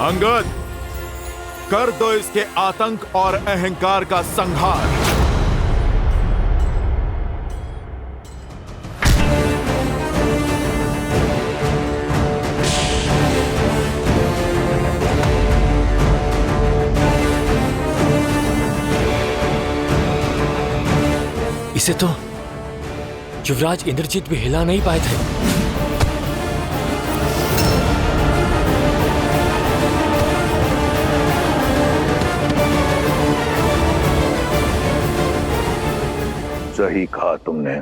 अंगद, कर दो इसके आतंक और अहंकार का संहार। इसे तो युवराज इंद्रजीत भी हिला नहीं पाए थे। सही कहा तुमने,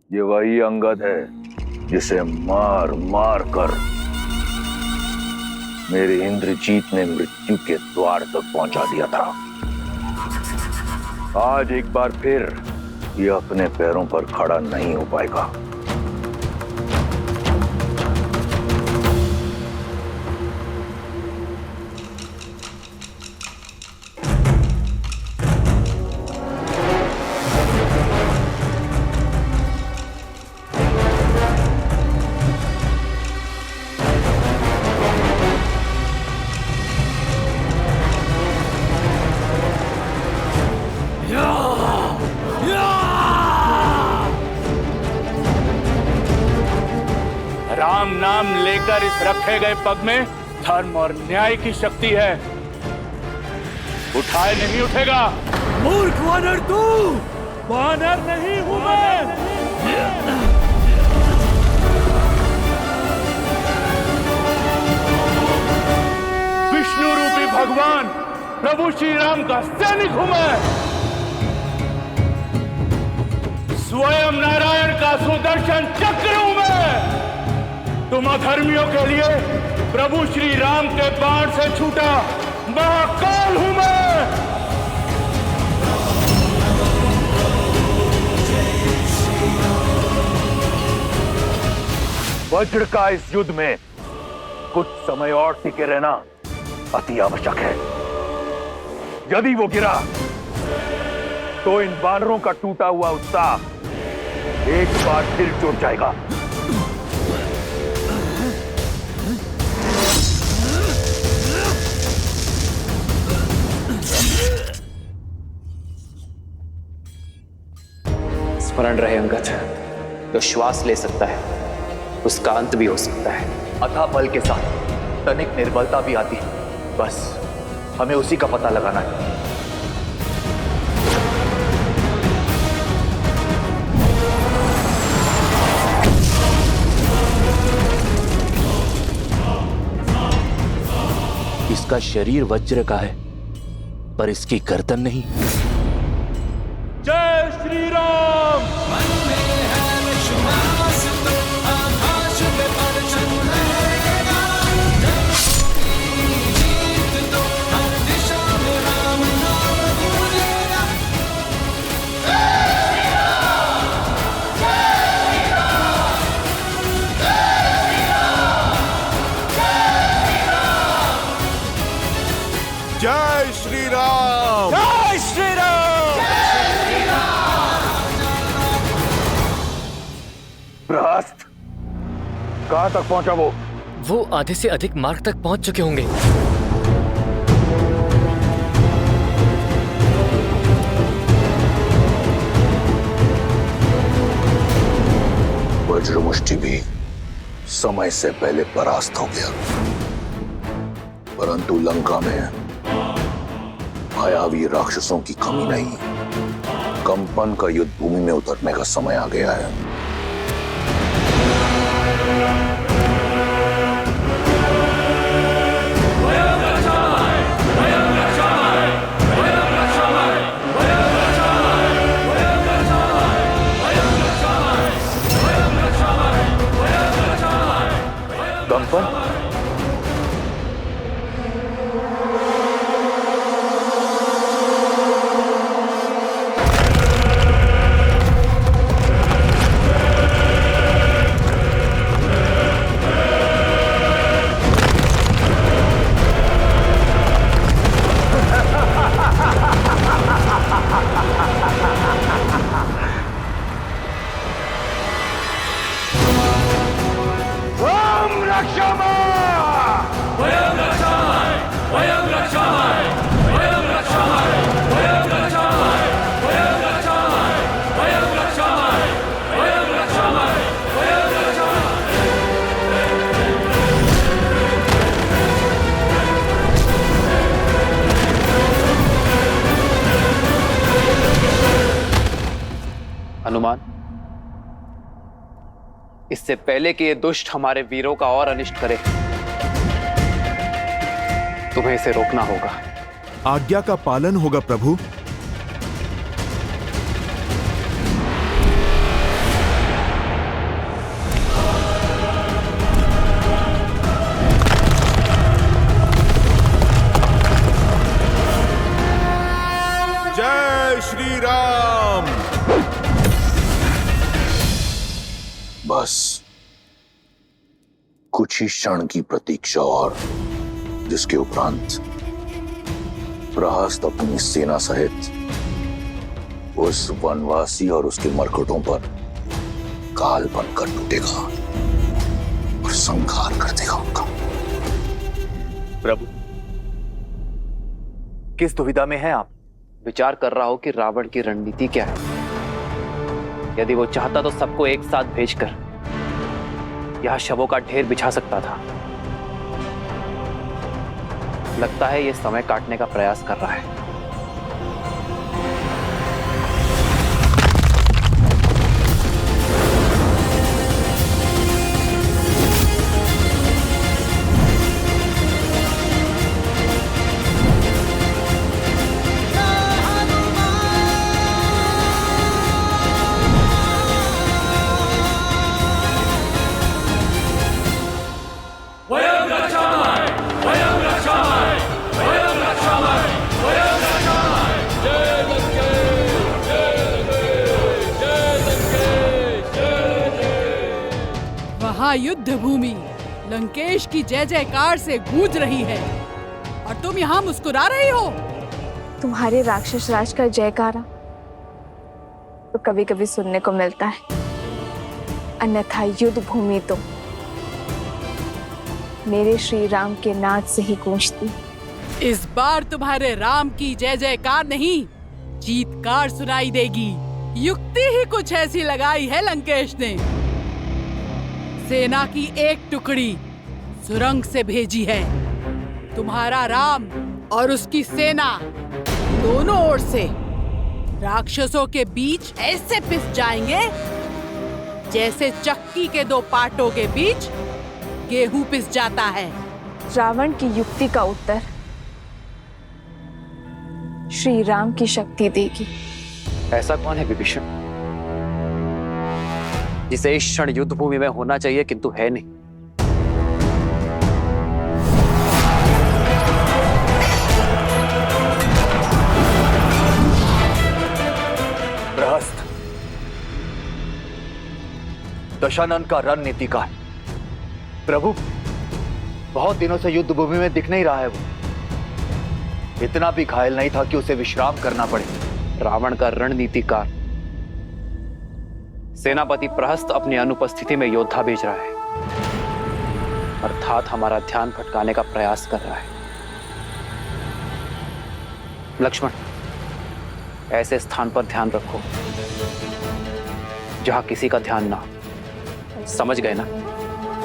ये वही अंगद है जिसे मार मार कर मेरे इंद्रजीत ने मृत्यु के द्वार तक पहुंचा दिया था। आज एक बार फिर ये अपने पैरों पर खड़ा नहीं हो पाएगा। राम नाम लेकर इस रखे गए पग में धर्म और न्याय की शक्ति है। उठाए नहीं उठेगा। मूर्ख वानर तू! वानर नहीं हूं मैं। विष्णु रूपी भगवान प्रभु श्री राम का सैनिक हूं मैं। स्वयं नारायण का सुदर्शन चक्र हूं मैं। तुम अधर्मियों के लिए प्रभु श्री राम के बाण से छूटा महाकाल हूं मैं। वज्र का इस युद्ध में कुछ समय और टिके रहना अति आवश्यक है। यदि वो गिरा तो इन वानरों का टूटा हुआ उत्साह एक बार फिर जुट जाएगा। स्मरण रहे अंगद, जो श्वास ले सकता है उसका अंत भी हो सकता है। अथाह बल के साथ तनिक निर्बलता भी आती है। बस हमें उसी का पता लगाना है। इसका शरीर वज्र का है पर इसकी गर्दन नहीं। जय श्री राम। जय श्री राम। जय श्री राम। प्रहस्त, कहां तक पहुंचा वो आधे से अधिक मार्ग तक पहुंच चुके होंगे। वज्रमुष्टि भी समय से पहले परास्त हो गया, परंतु लंका में मायावी राक्षसों की कमी नहीं। कंपन का युद्ध भूमि में उतरने का समय आ गया है। कंपन, राम रक्षामा! हनुमान, इससे पहले कि ये दुष्ट हमारे वीरों का और अनिष्ट करे, तुम्हें इसे रोकना होगा। आज्ञा का पालन होगा प्रभु। जय श्री राम। बस कुछ ही क्षण की प्रतीक्षा और, जिसके उपरांत प्रहस्त अपनी सेना सहित उस वनवासी और उसके मरकटों पर काल बनकर टूटेगा और संहार कर देगा उनका। प्रभु, किस दुविधा में हैं आप? विचार कर रहा हो कि रावण की रणनीति क्या है। यदि वो चाहता तो सबको एक साथ भेजकर यहां शवों का ढेर बिछा सकता था। लगता है ये समय काटने का प्रयास कर रहा है। युद्ध भूमि लंकेश की जय जयकार से गूंज रही है और तुम यहाँ मुस्कुरा रही हो। तुम्हारे राक्षस राज का जयकारा तो कभी कभी सुनने को मिलता है, अन्यथा युद्ध भूमि तो मेरे श्री राम के नाद से ही गूंजती। इस बार तुम्हारे राम की जय जयकार नहीं, चीत्कार सुनाई देगी। युक्ति ही कुछ ऐसी लगाई है लंकेश ने। सेना की एक टुकड़ी सुरंग से भेजी है। तुम्हारा राम और उसकी सेना दोनों ओर से राक्षसों के बीच ऐसे पिस जाएंगे जैसे चक्की के दो पाटों के बीच गेहूं पिस जाता है। रावण की युक्ति का उत्तर श्री राम की शक्ति देगी। ऐसा कौन है विभीषण जिसे इस क्षण युद्ध भूमि में होना चाहिए किंतु है नहीं? प्रहस्त दशानन का रणनीतिकार। प्रभु, बहुत दिनों से युद्ध भूमि में दिख नहीं रहा है वो। इतना भी घायल नहीं था कि उसे विश्राम करना पड़े। रावण का रणनीतिकार सेनापति प्रहस्त अपनी अनुपस्थिति में योद्धा भेज रहा है, अर्थात हमारा ध्यान भटकाने का प्रयास कर रहा है। लक्ष्मण, ऐसे स्थान पर ध्यान रखो जहां किसी का ध्यान ना हो। समझ गए ना?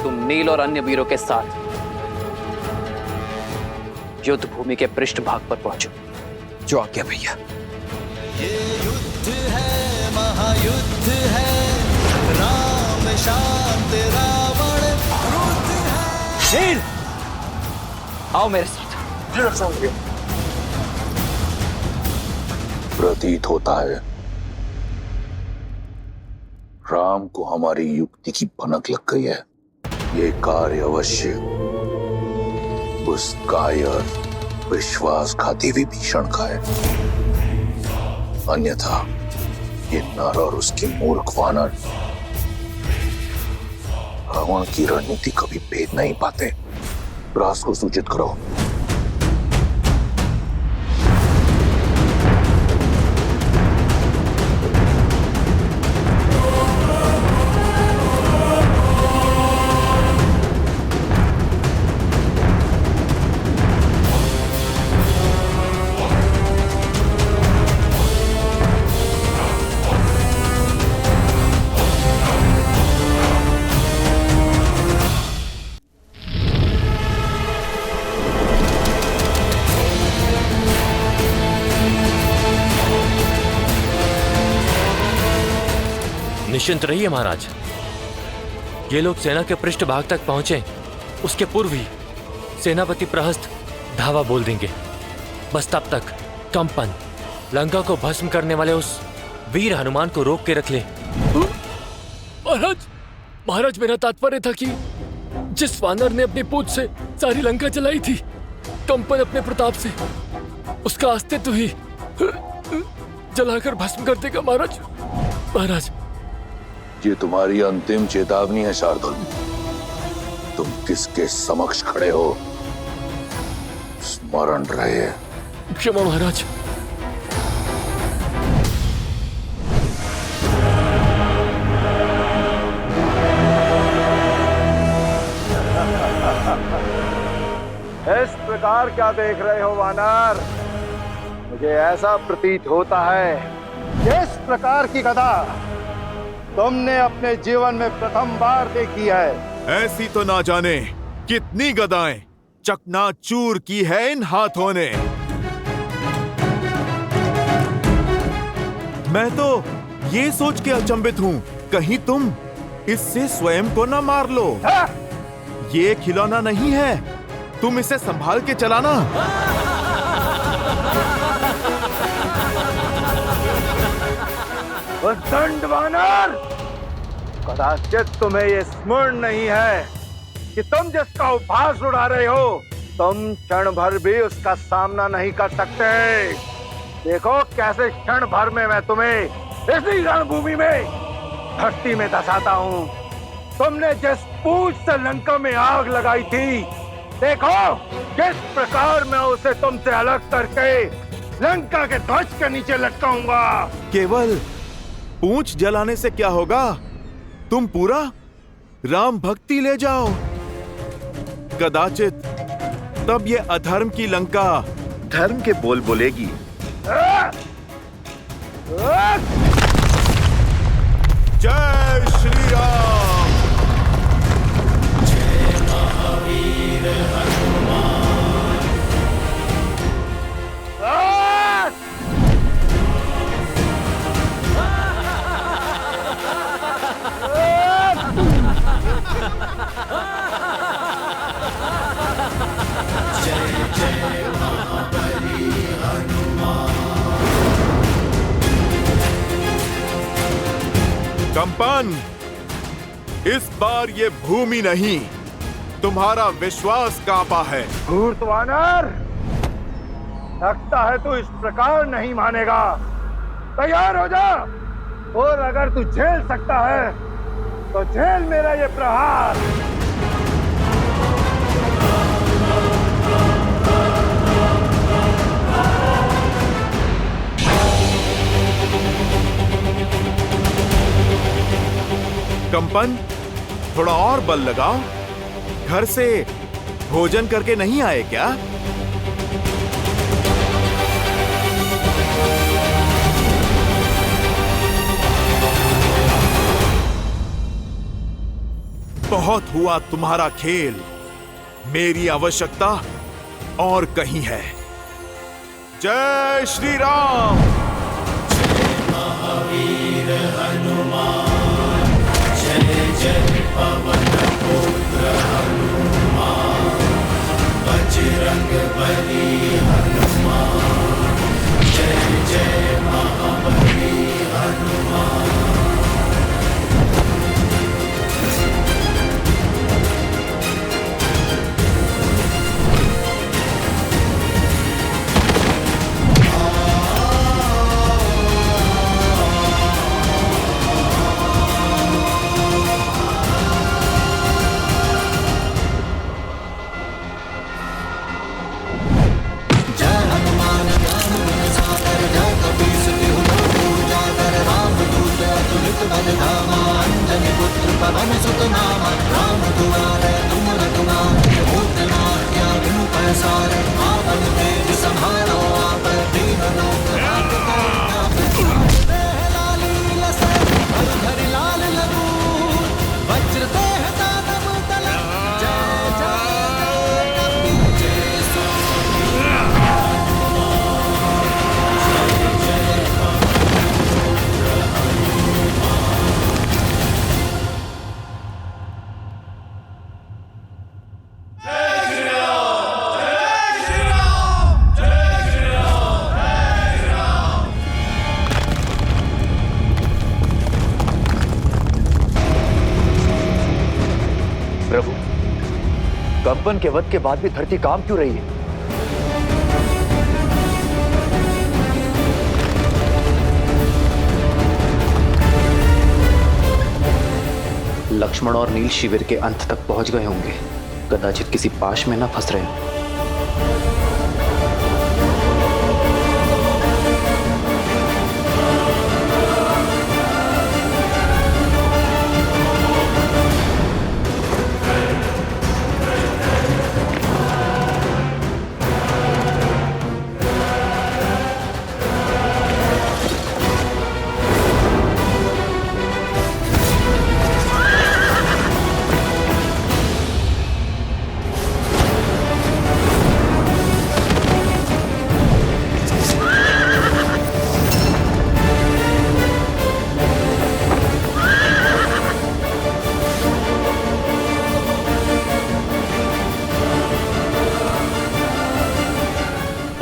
तुम नील और अन्य वीरों के साथ युद्ध भूमि के पृष्ठभाग पर पहुंचो। जो आज्ञा भैया। ये युद्ध है, महायुद्ध है, राम शांत रावण क्रुद्ध है। नील, आओ मेरे साथ। प्रतीत होता है राम को हमारी युक्ति की भनक लग गई है। ये कार्य अवश्य उस कायर विश्वासघाती विभीषण का है, अन्यथा ये नर और उसके मूर्ख वानर रावण की रणनीति कभी भेद नहीं पाते। रास को सूचित करो। निश्चिंत रहिए महाराज, ये लोग सेना के पृष्ठभाग तक पहुंचे उसके पूर्व ही सेनापति प्रहस्त धावा बोल देंगे। बस तब तक कंपन लंका को भस्म करने वाले उस वीर हनुमान को रोक के रख ले। महाराज मेरा तात्पर्य था कि जिस वानर ने अपनी पूंछ से सारी लंका जलाई थी, कंपन अपने प्रताप से उसका अस्तित्व ही जलाकर भस्म कर देगा। महाराज ये तुम्हारी अंतिम चेतावनी है शार्दुल। तुम किसके समक्ष खड़े हो, स्मरण रहे। क्षमा महाराज। इस प्रकार क्या देख रहे हो वानर? मुझे ऐसा प्रतीत होता है इस प्रकार की गदा तुमने अपने जीवन में प्रथम बार देखी है। ऐसी तो ना जाने कितनी गदाएं चकनाचूर की है इन हाथों ने। मैं तो ये सोच के अचंभित हूं, कहीं तुम इससे स्वयं को न मार लो। ये खिलौना नहीं है, तुम इसे संभाल के चलाना। दंड वानर, कदाचित तुम्हें ये स्मरण नहीं है कि तुम जिसका उपहास उड़ा रहे हो, तुम क्षण भर भी उसका सामना नहीं कर सकते। देखो कैसे क्षण भर में मैं तुम्हें इसी रणभूमि में धरती में धसाता हूँ। तुमने जिस पूंछ से लंका में आग लगाई थी, देखो किस प्रकार मैं उसे तुमसे अलग करके लंका के ध्वज के नीचे लटकाऊंगा। केवल पूंछ जलाने से क्या होगा, तुम पूरा राम भक्ति ले जाओ। कदाचित तब ये अधर्म की लंका धर्म के बोल बोलेगी। जय श्री राम। जय महावीर हनुमान। जय जय महाबली हनुमान। कंपन, इस बार ये भूमि नहीं, तुम्हारा विश्वास कांपा है। धूर्त वानर, लगता है तू इस प्रकार नहीं मानेगा। तैयार हो जा, और अगर तू झेल सकता है तो झेल मेरा ये प्रहार। कंपन, थोड़ा और बल लगाओ। घर से भोजन करके नहीं आए क्या? बहुत हुआ तुम्हारा खेल, मेरी आवश्यकता और कहीं है। जय श्री राम। जय महावीर हनुमान। जय जय पवन पुत्र हनुमान। बजरंग बली हनुमान। जय जय महाबली हनुमान। पवन सुत नामा राम दुआरे तुम रघुनाथ। भूत नाट्या बिनु पैसारे आपन तेज संभालो आप। दीन लोक लाली लसे हर घर लाल लगू। वज्र देह दानव तल। जय जय कपी जय स्वामी। जय जय प्रभु, कंपन के वध के बाद भी धरती काम क्यों रही है? लक्ष्मण और नील शिविर के अंत तक पहुंच गए होंगे, कदाचित किसी पाश में ना फंस रहे हों।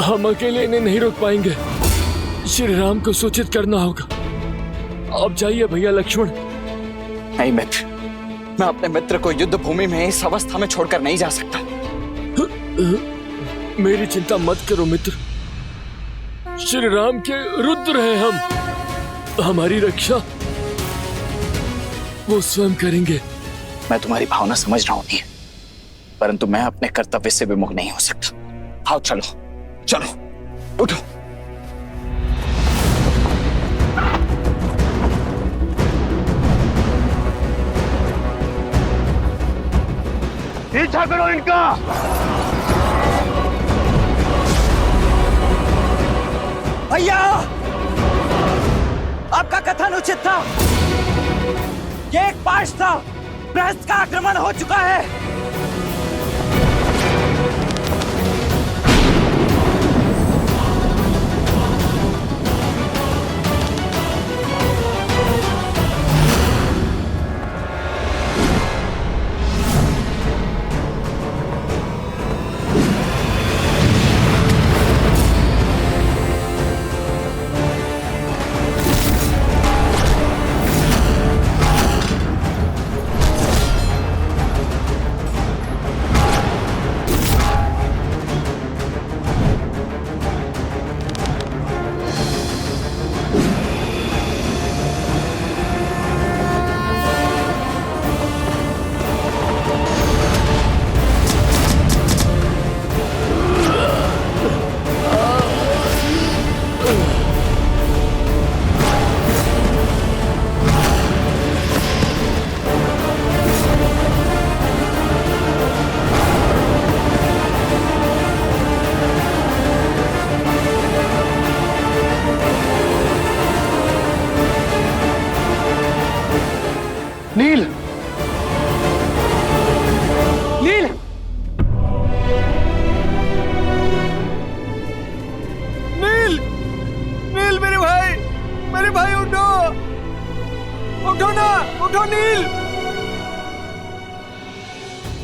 हम अकेले इन्हें नहीं रोक पाएंगे, श्री राम को सूचित करना होगा। आप जाइए भैया लक्ष्मण। नहीं मित्र, मैं अपने मित्र को युद्ध भूमि में इस अवस्था में छोड़कर नहीं जा सकता। मेरी चिंता मत करो मित्र, श्री राम के रुद्र हैं हम, हमारी रक्षा वो स्वयं करेंगे। मैं तुम्हारी भावना समझ रहा हूं नील, परंतु मैं अपने कर्तव्य से विमुख नहीं हो सकता। आओ चलो चलो, उठो। पीछा करो इनका। भैया, आपका कथन उचित था। ये एक पाश था, बृहस्पति का आक्रमण हो चुका है। नील, नील, नील, नील मेरे भाई उठो, उठो ना, उठो नील।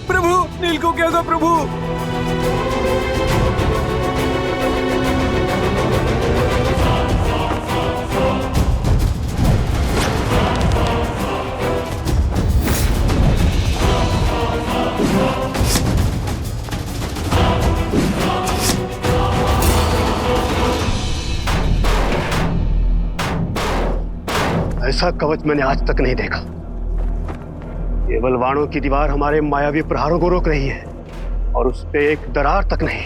प्रभु, नील को क्या हुआ प्रभु? ऐसा कवच मैंने आज तक नहीं देखा। केवल वाणों की दीवार हमारे मायावी प्रहारों को रोक रही है और उस पे एक दरार तक नहीं।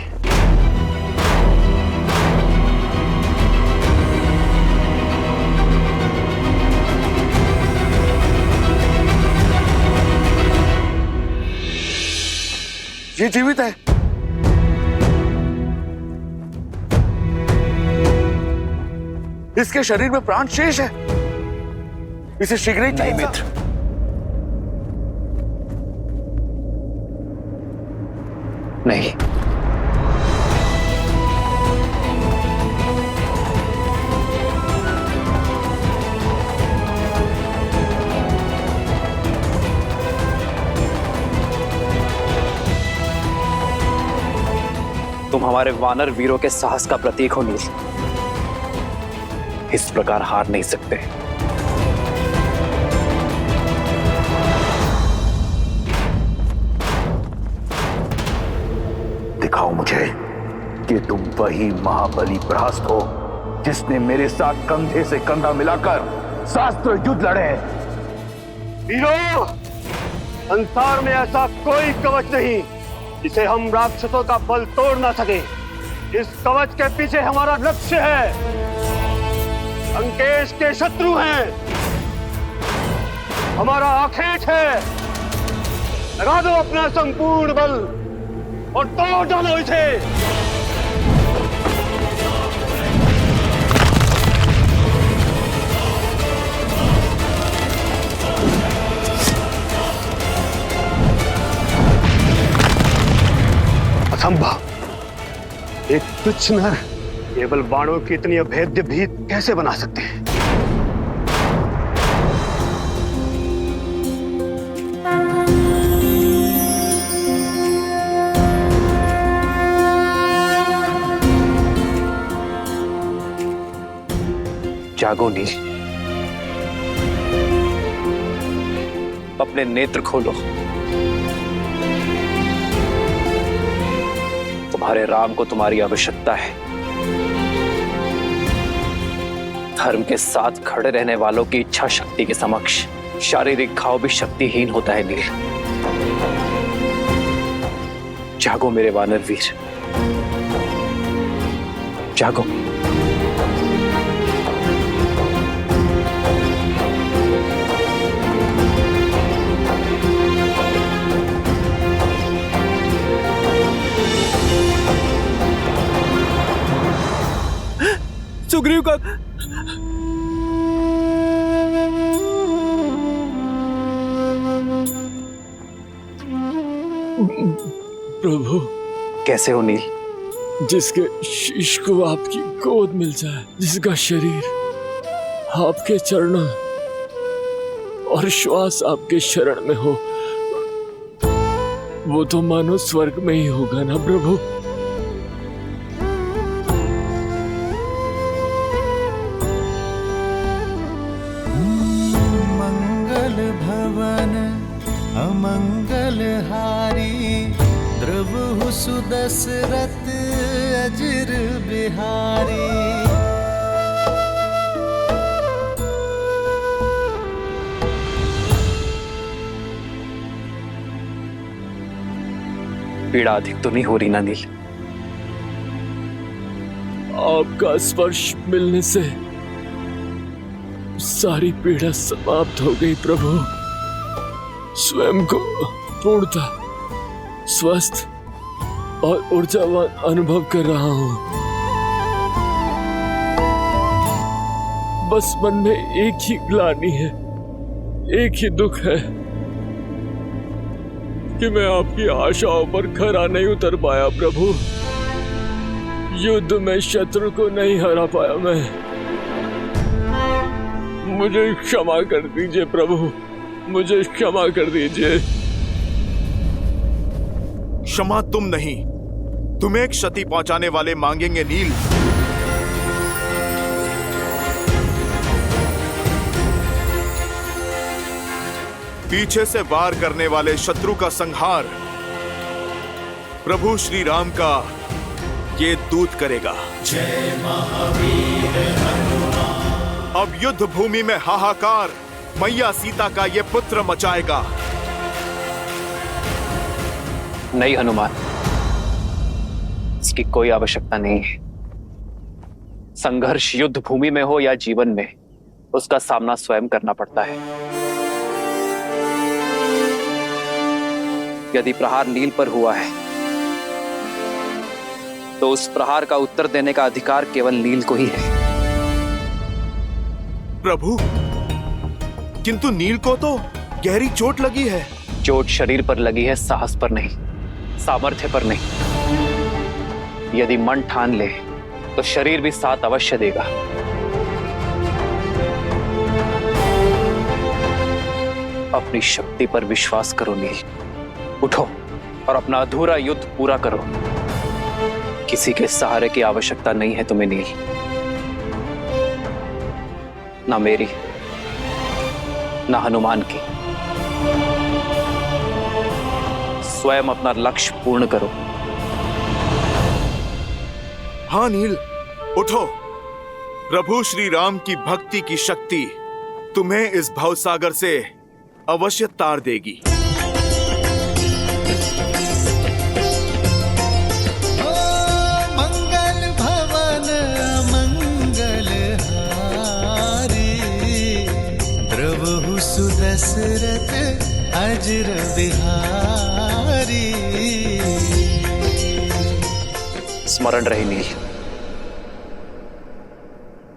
ये जीवित है। इसके शरीर में प्राण शेष है। इसे शीघ्र ही नहीं मित्र, नहीं। तुम हमारे वानर वीरों के साहस का प्रतीक हो नील। इस प्रकार हार नहीं सकते। मुझे कि तुम वही महाबली प्रहस्त हो जिसने मेरे साथ कंधे से कंधा मिलाकर शास्त्र युद्ध लड़े। वीरों, संसार में ऐसा कोई कवच नहीं जिसे हम राक्षसों का बल तोड़ ना सके। इस कवच के पीछे हमारा लक्ष्य है। लंकेश के शत्रु हैं, हमारा आखेट है। लगा दो अपना संपूर्ण बल और तोड़ डालो इसे। असंभव, एक तुच्छ नर केवल बाणों की इतनी अभेद्य भीत कैसे बना सकते हैं? जागो नील, अपने नेत्र खोलो। तुम्हारे राम को तुम्हारी आवश्यकता है। धर्म के साथ खड़े रहने वालों की इच्छा शक्ति के समक्ष शारीरिक घाव भी शक्तिहीन होता है नील। जागो मेरे वानर वीर, जागो। सुग्रीव का प्रभु, कैसे हो नील? जिसके शीश को आपकी गोद मिल जाए, जिसका शरीर आपके चरणों और श्वास आपके शरण में हो, वो तो मानो स्वर्ग में ही होगा ना प्रभु। मंगल भवन अमंगल हारी, द्रवहु सुदशरथ अजिर बिहारी। पीड़ा अधिक तो नहीं हो रही ना नील? आपका स्पर्श मिलने से सारी पीड़ा समाप्त हो गई प्रभु। स्वयं को पूर्णता स्वस्थ और ऊर्जावान अनुभव कर रहा हूं। बस मन में एक ही ग्लानि है, एक ही दुख है कि मैं आपकी आशाओं पर खरा नहीं उतर पाया प्रभु। युद्ध में शत्रु को नहीं हरा पाया मैं। मुझे क्षमा कर दीजिए प्रभु, मुझे क्षमा कर दीजिए। क्षमा तुम नहीं, तुम्हें क्षति पहुंचाने वाले मांगेंगे नील। पीछे से वार करने वाले शत्रु का संहार प्रभु श्री राम का ये दूत करेगा। जय महावीर हनुमान। अब युद्ध भूमि में हाहाकार मैया सीता का ये पुत्र मचाएगा। नहीं हनुमान, इसकी कोई आवश्यकता नहीं है। संघर्ष युद्ध भूमि में हो या जीवन में, उसका सामना स्वयं करना पड़ता है। यदि प्रहार नील पर हुआ है तो उस प्रहार का उत्तर देने का अधिकार केवल नील को ही है। प्रभु, किंतु नील को तो गहरी चोट लगी है। चोट शरीर पर लगी है, साहस पर नहीं, सामर्थ्य पर नहीं। यदि मन ठान ले तो शरीर भी साथ अवश्य देगा। अपनी शक्ति पर विश्वास करो नील। उठो और अपना अधूरा युद्ध पूरा करो। किसी के सहारे की आवश्यकता नहीं है तुम्हें नील, ना मेरी ना हनुमान की। स्वयं अपना लक्ष्य पूर्ण करो। हाँ नील, उठो। प्रभु श्री राम की भक्ति की शक्ति तुम्हें इस भवसागर से अवश्य तार देगी। मंगल भवन मंगल हारी, द्रवहु सुदशरथ अजर बिहारी। स्मरण रहे नील,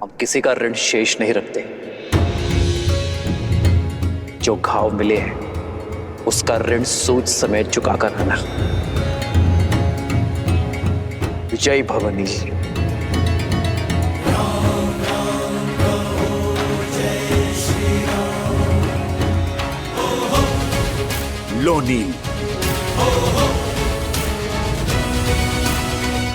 हम किसी का ऋण शेष नहीं रखते। जो घाव मिले हैं उसका ऋण सूद समेत चुकाकर रहना। विजय भव नील। लो नील।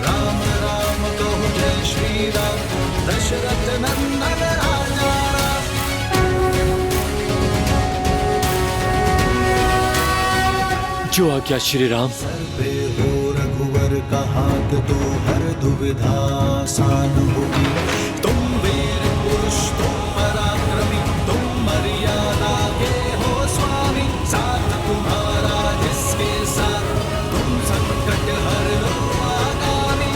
राम राम कहु जय श्री राम, दशरथ नंदन राजा राम। जो आज्ञा श्री राम। सर पे हो रघुवर का हाथ, तो हर दुविधा आसान होगी। तुम वीर पुरुष, तुम पराक्रमी, तुम मर्यादा के हो स्वामी। साथ तुम्हारा जिसके साथ, तुम संकट हर लो आगामी।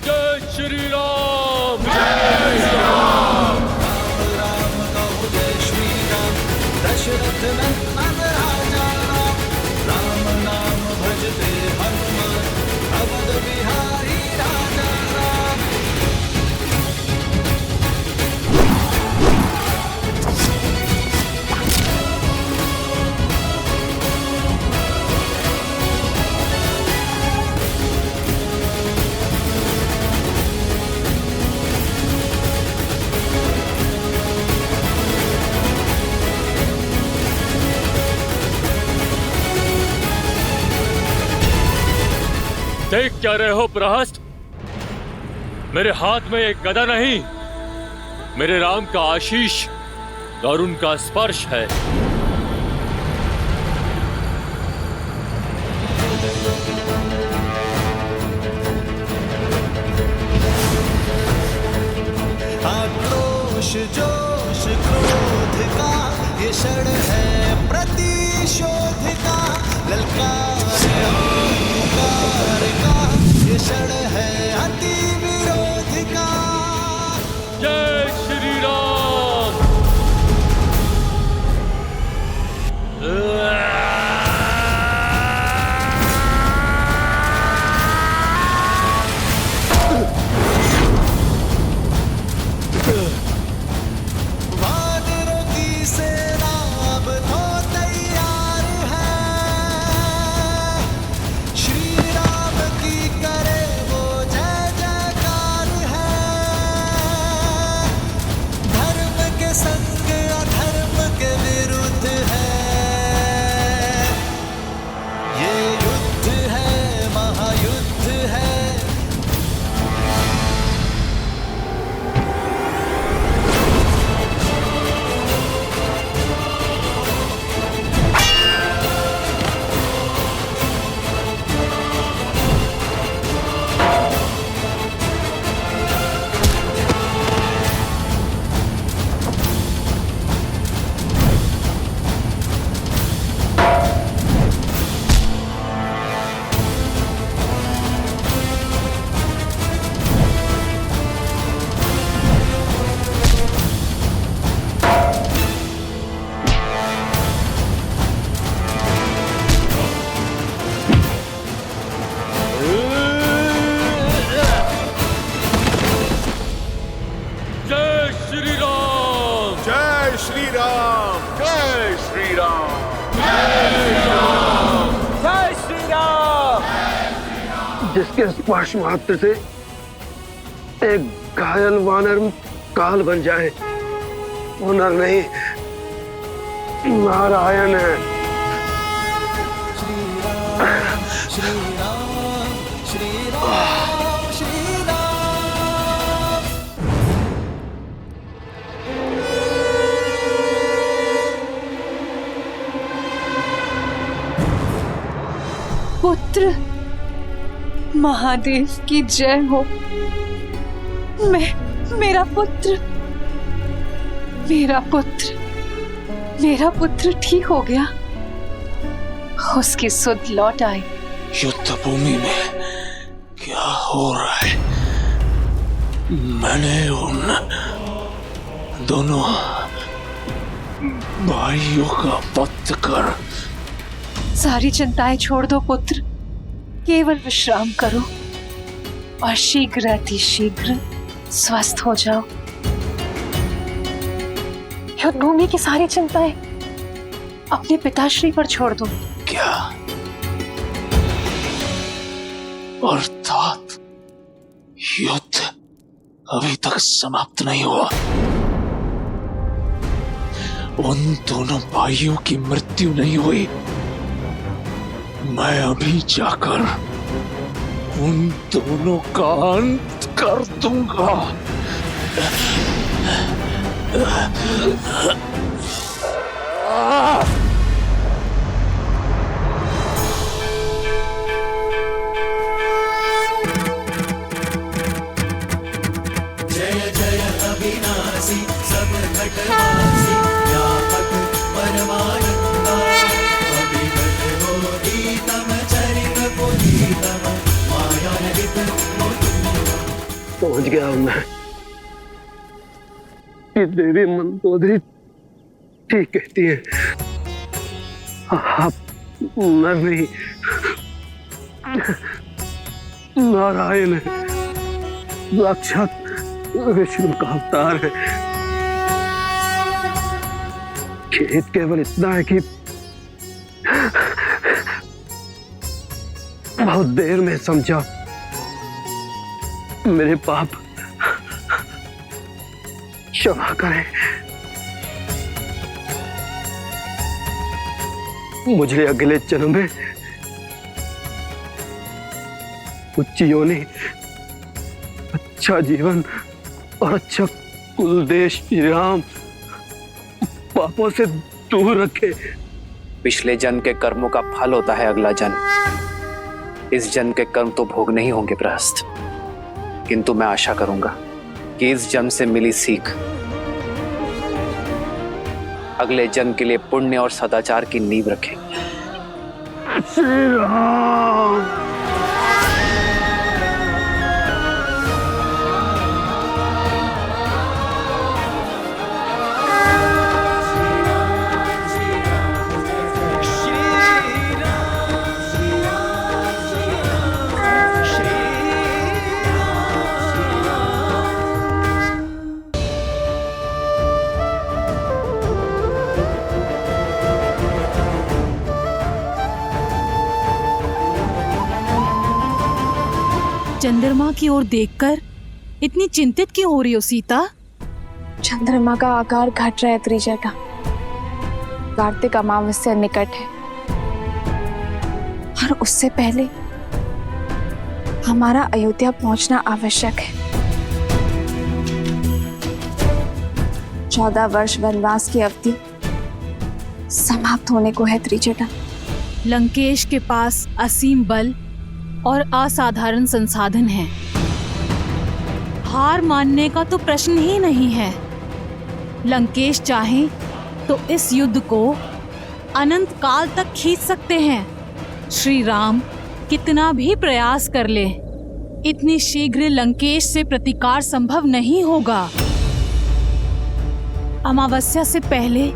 जय श्री राम। राम राम कहु जय श्री राम, दशरथ नंदन राजा राम। राम नाम भजते हनुमान, अवध बिहारी राजा राम। देख क्या रहे हो प्रहस्त? मेरे हाथ में एक गदा नहीं, मेरे राम का आशीष और उनका स्पर्श है। आक्रोश जोश क्रोध का ये क्षण है प्रतिशोध का। ललकार का ये क्षण है अति विरोध का। जय श्री राम। वानरों की सेना अब तो तैयार है। श्री राम की करे वो जय जयकार है। धर्म के संग अधर्म के विरुद्ध है। ये युद्ध है, महायुद्ध है। जय श्री राम। जय श्री राम। जय श्री राम। जय श्री राम। जिसके स्पर्श मात्र से एक घायल वानर काल बन जाए, वो नर नहीं, नारायण है। श्री श्री राम श्री राम श्री राम। पुत्र, महादेव की जय हो। मेरा पुत्र ठीक हो गया। उसकी सुध लौट आई। युद्ध भूमि में क्या हो रहा है? मैंने उन दोनों भाइयों का वध कर। सारी चिंताएं छोड़ दो पुत्र, केवल विश्राम करो और शीघ्र अतिशीघ्र स्वस्थ हो जाओ। युद्ध भूमि की सारी चिंताएं अपने पिताश्री पर छोड़ दो। क्या अर्थात युद्ध अभी तक समाप्त नहीं हुआ? उन दोनों भाइयों की मृत्यु नहीं हुई? मैं अभी जाकर उन दोनों का अंत कर दूंगा। जय जय अविनाशी सब घटवासी व्यापक परमानंदा अभिघट गोदीतम चरित पुनीतम मायानित पहुंच गया हूं मैं। ये देवी मंदोदरी ठीक कहती है, आप मर नहीं, नारायण है, साक्षात विष्णु का अवतार है। खेद केवल इतना है कि बहुत देर में समझा। मेरे पाप क्षमा करें। मुझे अगले जन्म में उच्च योनि, अच्छा जीवन और अच्छा कुल देश श्री राम पापों से दूर रखे। पिछले जन्म के कर्मों का फल होता है अगला जन्म। इस जन्म के कर्म तो भोग नहीं होंगे प्रहस्त, किंतु मैं आशा करूंगा कि इस जन्म से मिली सीख अगले जन्म के लिए पुण्य और सदाचार की नींव रखेंगे। श्री राम। चंद्रमा की ओर देखकर इतनी चिंतित क्यों हो रही हो सीता? चंद्रमा का आकार घट रहा है त्रिजटा। कार्तिक अमावस्या निकट है और उससे पहले हमारा अयोध्या पहुंचना आवश्यक है। 14 वर्ष वनवास की अवधि समाप्त होने को है त्रिजटा। लंकेश के पास असीम बल और असाधारण संसाधन हैं। हार मानने का तो प्रश्न ही नहीं है। लंकेश चाहे तो इस युद्ध को अनंत काल तक खींच सकते हैं। श्री राम कितना भी प्रयास कर ले, इतनी शीघ्र लंकेश से प्रतिकार संभव नहीं होगा। अमावस्या से पहले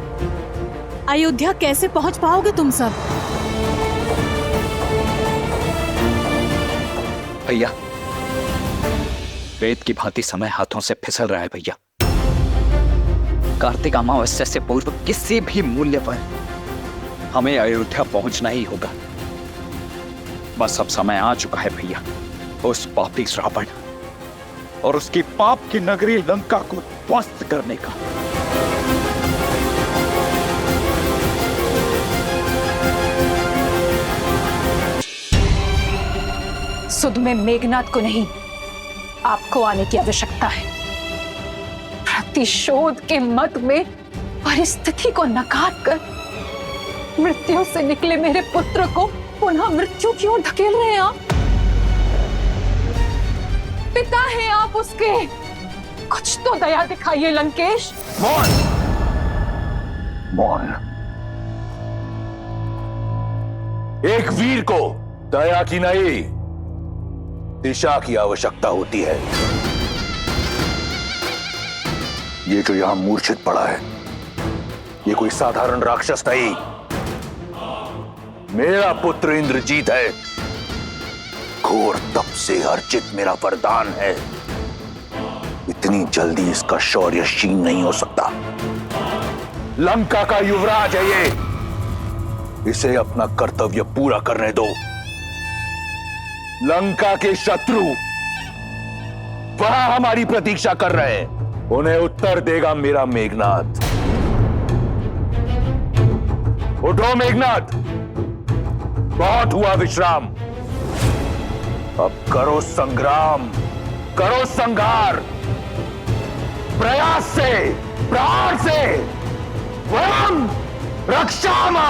अयोध्या कैसे पहुंच पाओगे तुम सब? भैया, वेद की भांति समय हाथों से फिसल रहा है भैया। कार्तिक अमावस्या से पूर्व किसी भी मूल्य पर हमें अयोध्या पहुंचना ही होगा। बस अब समय आ चुका है भैया उस पापी रावण और उसकी पाप की नगरी लंका को ध्वस्त करने का। युद्ध में मेघनाद को नहीं, आपको आने की आवश्यकता है। प्रतिशोध के मत में परिस्थिति को नकार कर मृत्यु से निकले मेरे पुत्र को पुनः मृत्यु की ओर धकेल रहे हैं आप। पिता हैं आप उसके, कुछ तो दया दिखाइए लंकेश। मौन, मौन। एक वीर को दया की नहीं, दिशा की आवश्यकता होती है। ये जो यहां मूर्छित पड़ा है, ये कोई साधारण राक्षस नहीं, मेरा पुत्र इंद्रजीत है। घोर तप से अर्जित मेरा वरदान है। इतनी जल्दी इसका शौर्य क्षीण नहीं हो सकता। लंका का युवराज है ये, इसे अपना कर्तव्य पूरा करने दो। लंका के शत्रु वहां हमारी प्रतीक्षा कर रहे हैं, उन्हें उत्तर देगा मेरा मेघनाद। उठो मेघनाद, बहुत हुआ विश्राम, अब करो संग्राम, करो संघार, प्रयास से, प्राण से, वयम रक्षामा,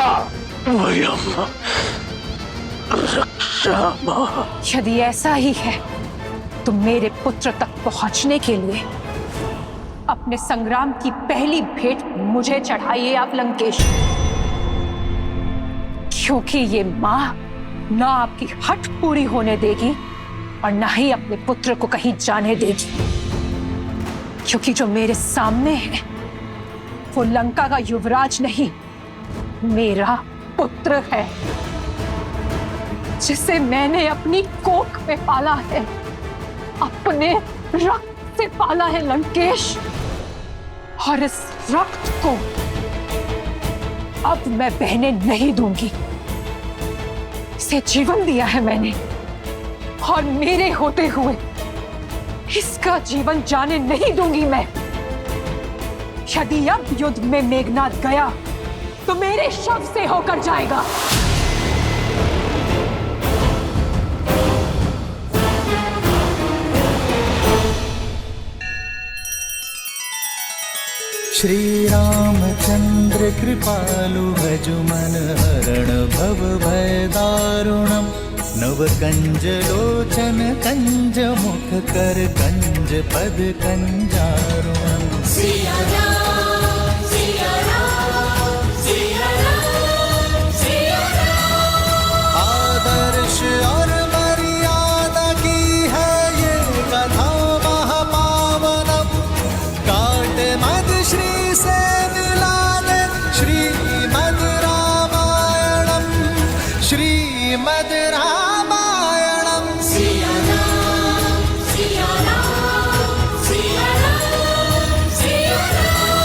वयम रक्षामा। यदि ऐसा ही है तो मेरे पुत्र तक पहुंचने के लिए अपने संग्राम की पहली भेंट मुझे चढ़ाइए आप लंकेश, क्योंकि ये मां ना आपकी हट पूरी होने देगी और ना ही अपने पुत्र को कहीं जाने देगी, क्योंकि जो मेरे सामने है वो लंका का युवराज नहीं, मेरा पुत्र है, जिसे मैंने अपनी कोख में पाला है, अपने रक्त से पाला है लंकेश। और इस रक्त को अब मैं बहने नहीं दूंगी। इसे जीवन दिया है मैंने, और मेरे होते हुए इसका जीवन जाने नहीं दूंगी मैं। यदि अब युद्ध में मेघनाद गया तो मेरे शव से होकर जाएगा। श्री रामचंद्र कृपालु भजु मन हरण भव भय दारुणम, नव कंज लोचन कंज मुख कर कंज पद कंजारुणम। सिया राम, सिया राम, सिया राम, सिया राम। आदर्श और मर्यादा की है ये कथा महापावनम, काट मद श्री से मिला दे श्रीमद् रामायणम, श्रीमद् रामायणम। सिया राम, सिया राम, सिया राम, सिया राम।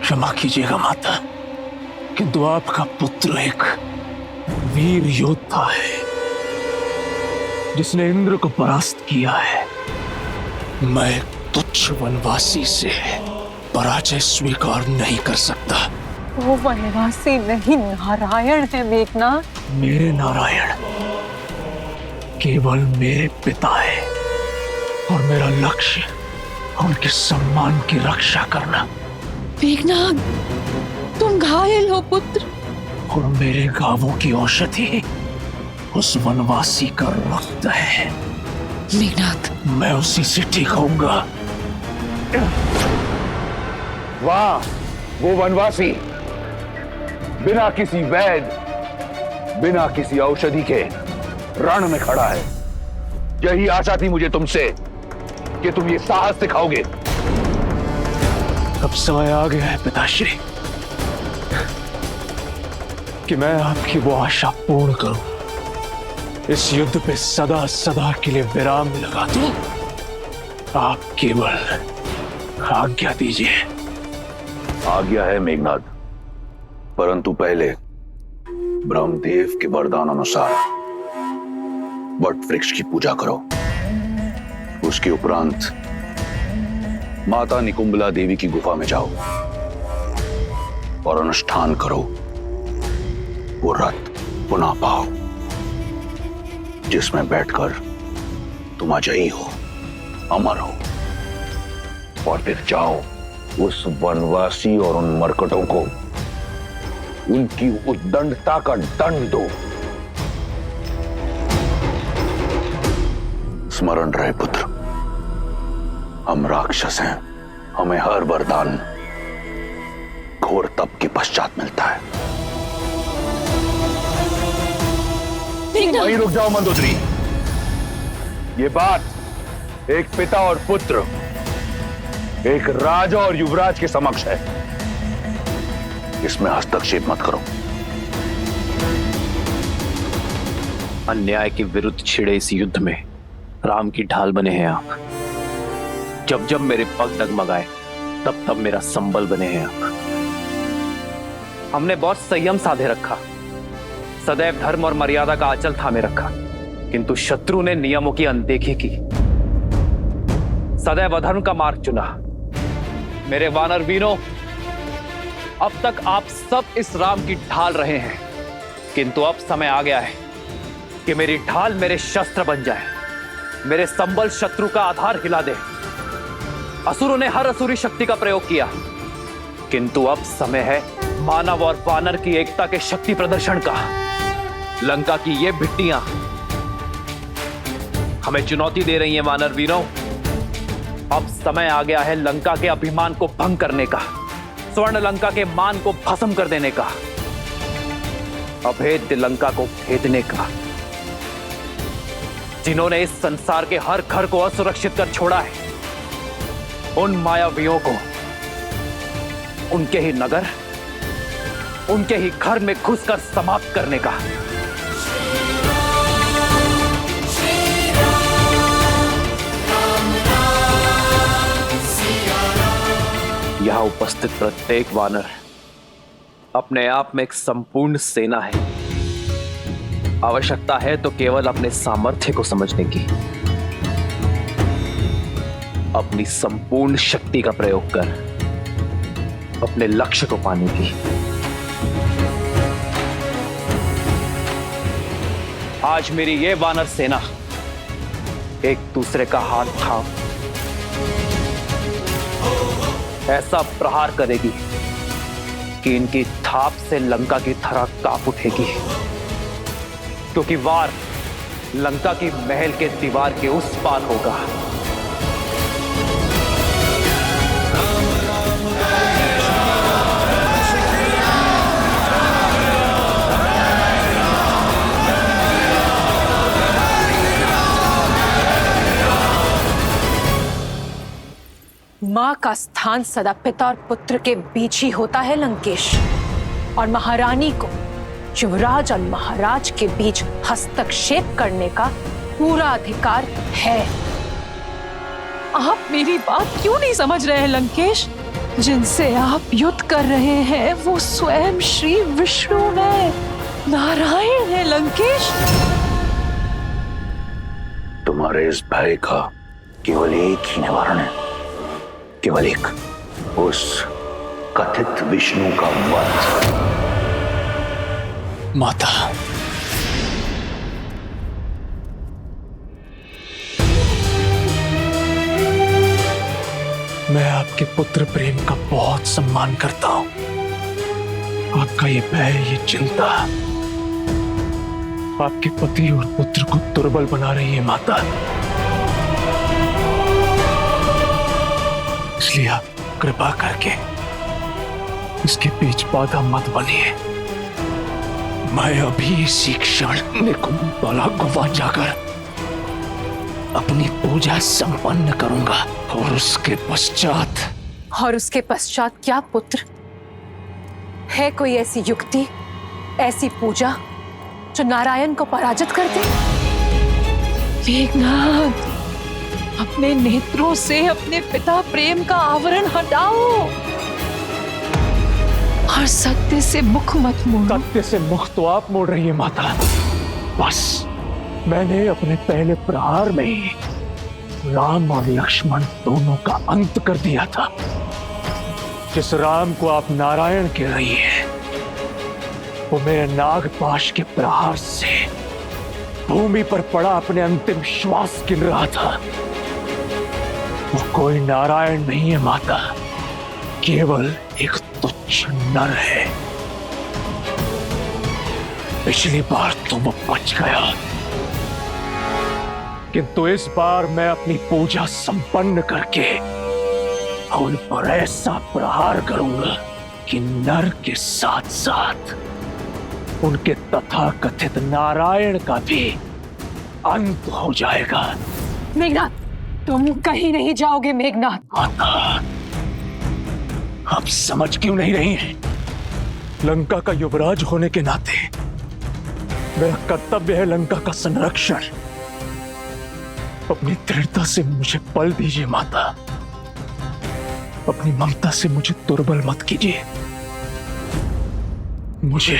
क्षमा कीजिएगा माता, किंतु आपका पुत्र एक वीर योद्धा है जिसने इंद्र को परास्त किया है। मैं तुच्छ वनवासी से पराजय स्वीकार नहीं कर सकता। वो वनवासी नहीं, नारायण है मेघनाथ। मेरे नारायण केवल मेरे पिता है और मेरा लक्ष्य उनके सम्मान की रक्षा करना। मेघनाथ, तुम घायल हो पुत्र। और मेरे गांवों की औषधि उस वनवासी का रक्त है। मेघनाथ, मैं उसी से ठीक होऊंगा। वाह, वो वनवासी बिना किसी वैद, बिना किसी औषधि के रण में खड़ा है। यही आशा थी मुझे तुमसे कि तुम ये साहस दिखाओगे। अब समय आ गया है पिताश्री कि मैं आपकी वो आशा पूर्ण करूं। इस युद्ध पे सदा सदा के लिए विराम लगा दूं। आप केवल आज्ञा दीजिए। आज्ञा है मेघनाद, परंतु पहले ब्रह्मदेव के वरदान अनुसार वट वृक्ष की पूजा करो। उसके उपरांत माता निकुंबला देवी की गुफा में जाओ और अनुष्ठान करो। वो रथ पुनः पाओ जिसमें बैठकर तुम अजयी हो, अमर हो। और फिर जाओ उस वनवासी और उन मरकटों को उनकी उद्दंडता का दंड दो। स्मरण रहे पुत्र, हम राक्षस हैं। हमें हर वरदान घोर तप के पश्चात मिलता है। वहीं रुक जाओ मंदोदरी। ये बात एक पिता और पुत्र, एक राजा और युवराज के समक्ष है। इसमें हस्तक्षेप मत करो। अन्याय के विरुद्ध छिड़े इस युद्ध में राम की ढाल बने हैं आप। जब जब मेरे पग डगमगाए तब तब मेरा संबल बने हैं आप। हमने बहुत संयम साधे रखा, सदैव धर्म और मर्यादा का आंचल थामे रखा, किंतु शत्रु ने नियमों की अनदेखी की, सदैव अधर्म का मार्ग चुना। मेरे वानर वीरों, अब तक आप सब इस राम की ढाल रहे हैं, किंतु अब समय आ गया है कि मेरी ढाल मेरे शस्त्र बन जाए, मेरे संबल शत्रु का आधार हिला दे। असुरों ने हर असुरी शक्ति का प्रयोग किया, किंतु अब समय है मानव और वानर की एकता के शक्ति प्रदर्शन का। लंका की ये भिट्टियां हमें चुनौती दे रही हैं वानर वीरों। अब समय आ गया है लंका के अभिमान को भंग करने का, स्वर्ण लंका के मान को भस्म कर देने का, अभेद्य लंका को भेदने का। जिन्होंने इस संसार के हर घर को असुरक्षित कर छोड़ा है, उन मायावियों को उनके ही नगर, उनके ही घर में घुसकर समाप्त करने का। यहां उपस्थित प्रत्येक वानर अपने आप में एक संपूर्ण सेना है। आवश्यकता है तो केवल अपने सामर्थ्य को समझने की, अपनी संपूर्ण शक्ति का प्रयोग कर अपने लक्ष्य को पाने की। आज मेरी ये वानर सेना एक दूसरे का हाथ थाम ऐसा प्रहार करेगी कि इनकी थाप से लंका की धरा कांप उठेगी, क्योंकि वार लंका की महल के दीवार के उस पार होगा। मां का स्थान सदा पिता और पुत्र के बीच ही होता है लंकेश, और महारानी को युवराज और महाराज के बीच हस्तक्षेप करने का पूरा अधिकार है। आप मेरी बात क्यों नहीं समझ रहे हैं लंकेश? जिनसे आप युद्ध कर रहे हैं वो स्वयं श्री विष्णु है, नारायण है लंकेश। तुम्हारे इस भय का केवल एक ही निवारण है, केवल एक, उस कथित विष्णु का वध। माता, मैं आपके पुत्र प्रेम का बहुत सम्मान करता हूं। आपका ये भय, ये चिंता आपके पति और पुत्र को दुर्बल बना रही है माता। इसलिए आप कृपा करके इसके बीच बाधा मत बनिए। मैं अभी इसी क्षण निकुंतला गुफा जाकर अपनी पूजा संपन्न करूंगा और उसके पश्चात क्या पुत्र? है कोई ऐसी युक्ति, ऐसी पूजा जो नारायण को पराजित कर दे? मेघनाथ, अपने नेत्रों से अपने पिता प्रेम का आवरण हटाओ और सत्य से मुख मत मोड़ो। सत्य से मुख तो आप मोड़ रही है माता। बस मैंने अपने पहले प्रहार में ही राम और लक्ष्मण दोनों का अंत कर दिया था। जिस राम को आप नारायण कह रही है वो मेरे नागपाश के प्रहार से भूमि पर पड़ा अपने अंतिम श्वास गिन रहा था। वो कोई नारायण नहीं है माता, केवल एक तुच्छ नर है। पिछली बार तो वो बच गया, किंतु इस बार मैं अपनी पूजा संपन्न करके उन पर ऐसा प्रहार करूंगा कि नर के साथ साथ उनके तथाकथित नारायण का भी अंत हो जाएगा। मेघनाथ, तुम कहीं नहीं जाओगे मेघनाथ। माता, आप समझ क्यों नहीं रही हैं? लंका का युवराज होने के नाते मेरा कर्तव्य है लंका का संरक्षण। अपनी दृढ़ता से मुझे बल दीजिए माता, अपनी ममता से मुझे दुर्बल मत कीजिए। मुझे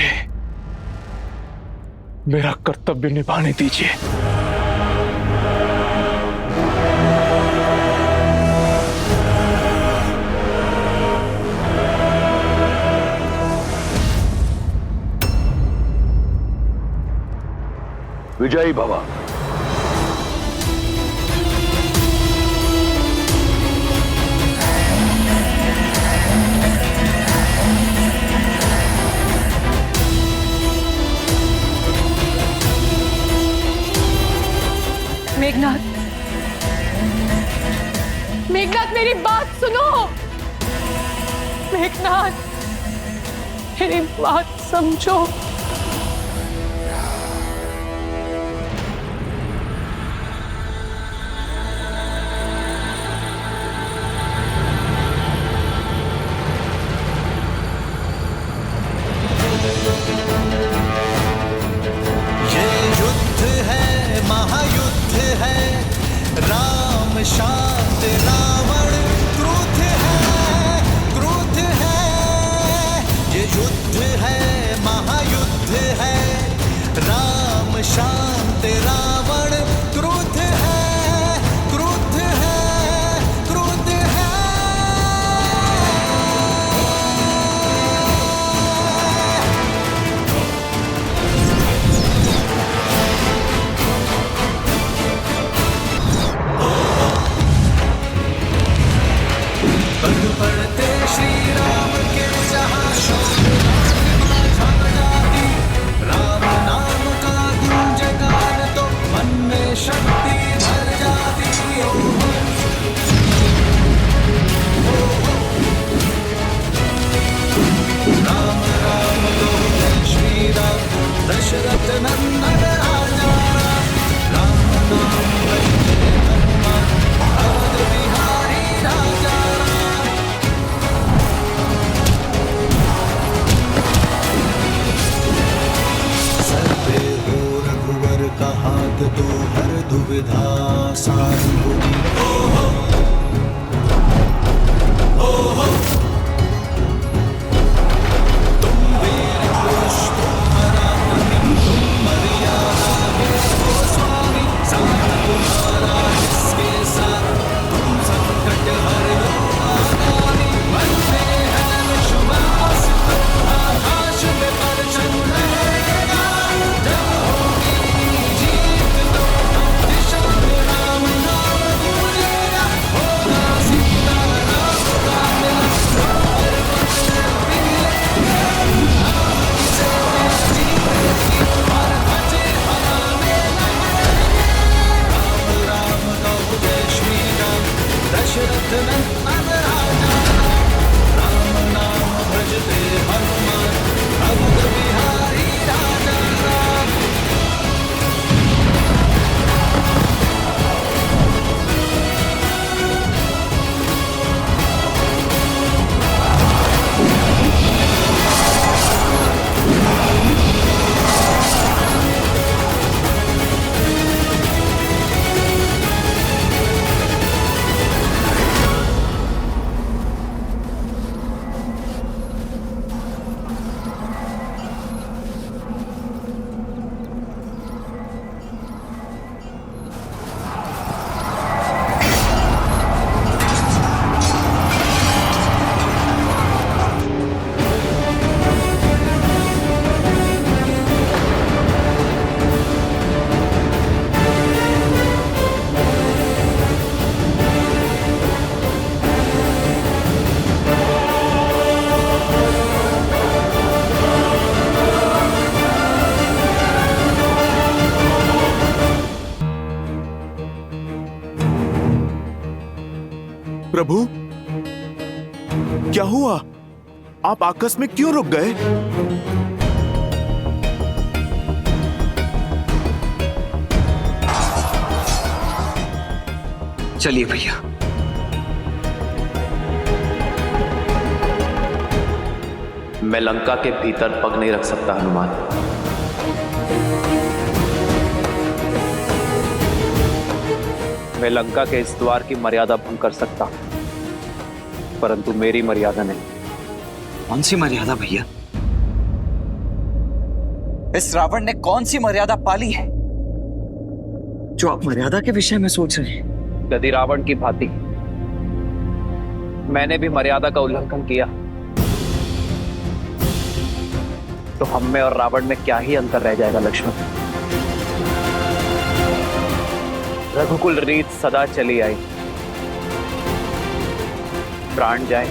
मेरा कर्तव्य निभाने दीजिए। विजयी भव। मेघनाथ, मेघनाथ मेरी बात सुनो। मेघनाथ, मेरी बात समझो। शांत रावण क्रोध है, ये युद्ध है, महायुद्ध है। राम शांत रावण क्रोध है, क्रोध है, क्रोध है। पढ़ते श्री राम के जहाँ राम नाम का गुंजगान तो मन में शक्ति भर जाती। राम राम बोले श्री राम दशरथ नंदन राजा। राम नाम भजते हनुमान अवध बिहारी राजा। का हाथ तो हर दुविधा आसान होगी। प्रभु, क्या हुआ? आप आकस्मिक क्यों रुक गए? चलिए भैया। मैं लंका के भीतर पग नहीं रख सकता हनुमान। मैं लंका के इस द्वार की मर्यादा भंग कर सकता हूं, परंतु मेरी मर्यादा नहीं। कौन सी मर्यादा भैया? इस रावण ने कौन सी मर्यादा पाली है जो आप मर्यादा के विषय में सोच रहे हैं? यदि रावण की भांति मैंने भी मर्यादा का उल्लंघन किया तो हम में और रावण में क्या ही अंतर रह जाएगा लक्ष्मण। रघुकुल रीत सदा चली आई, प्राण जाए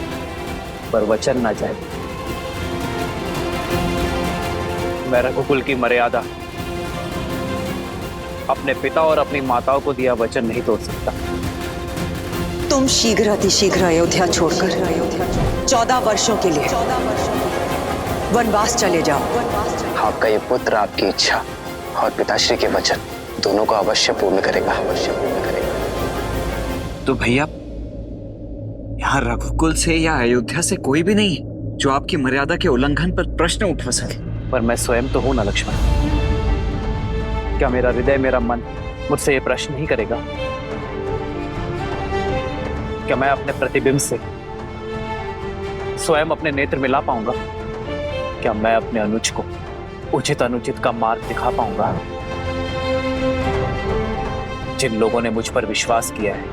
पर वचन ना जाए। मैं रघुकुल की मर्यादा, अपने पिता और अपनी माताओं को दिया वचन नहीं तोड़ सकता। तुम शीघ्र अतिशीघ्र अयोध्या छोड़कर 14 वर्षों के लिए वनवास चले जाओ। आपका ये पुत्र आपकी इच्छा और पिताश्री के वचन दोनों को अवश्य पूर्ण करेगा। तो भैया, यहाँ रघुकुल से या अयोध्या से कोई भी नहीं जो आपकी मर्यादा के उल्लंघन पर प्रश्न उठा सके। पर मैं स्वयं तो हूं ना लक्ष्मण। क्या मेरा हृदय, मेरा मन मुझसे ये प्रश्न नहीं करेगा? क्या मैं अपने प्रतिबिंब से स्वयं अपने नेत्र मिला पाऊंगा? क्या मैं अपने अनुज को उचित अनुचित का मार्ग दिखा पाऊंगा? जिन लोगों ने मुझ पर विश्वास किया है,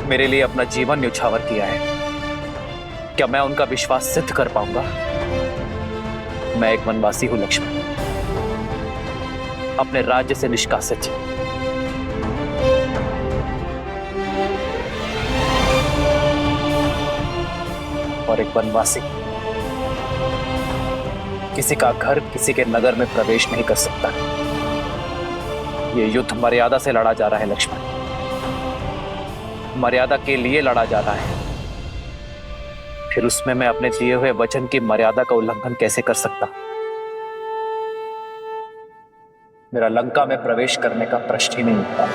मेरे लिए अपना जीवन न्यौछावर किया है, क्या मैं उनका विश्वास सिद्ध कर पाऊंगा? मैं एक वनवासी हूं लक्ष्मण, अपने राज्य से निष्कासित। और एक वनवासी किसी का घर, किसी के नगर में प्रवेश नहीं कर सकता। यह युद्ध मर्यादा से लड़ा जा रहा है लक्ष्मण, मर्यादा के लिए लड़ा जा रहा है। फिर उसमें मैं अपने दिए हुए वचन की मर्यादा का उल्लंघन कैसे कर सकता? मेरा लंका में प्रवेश करने का प्रश्न ही नहीं उठता।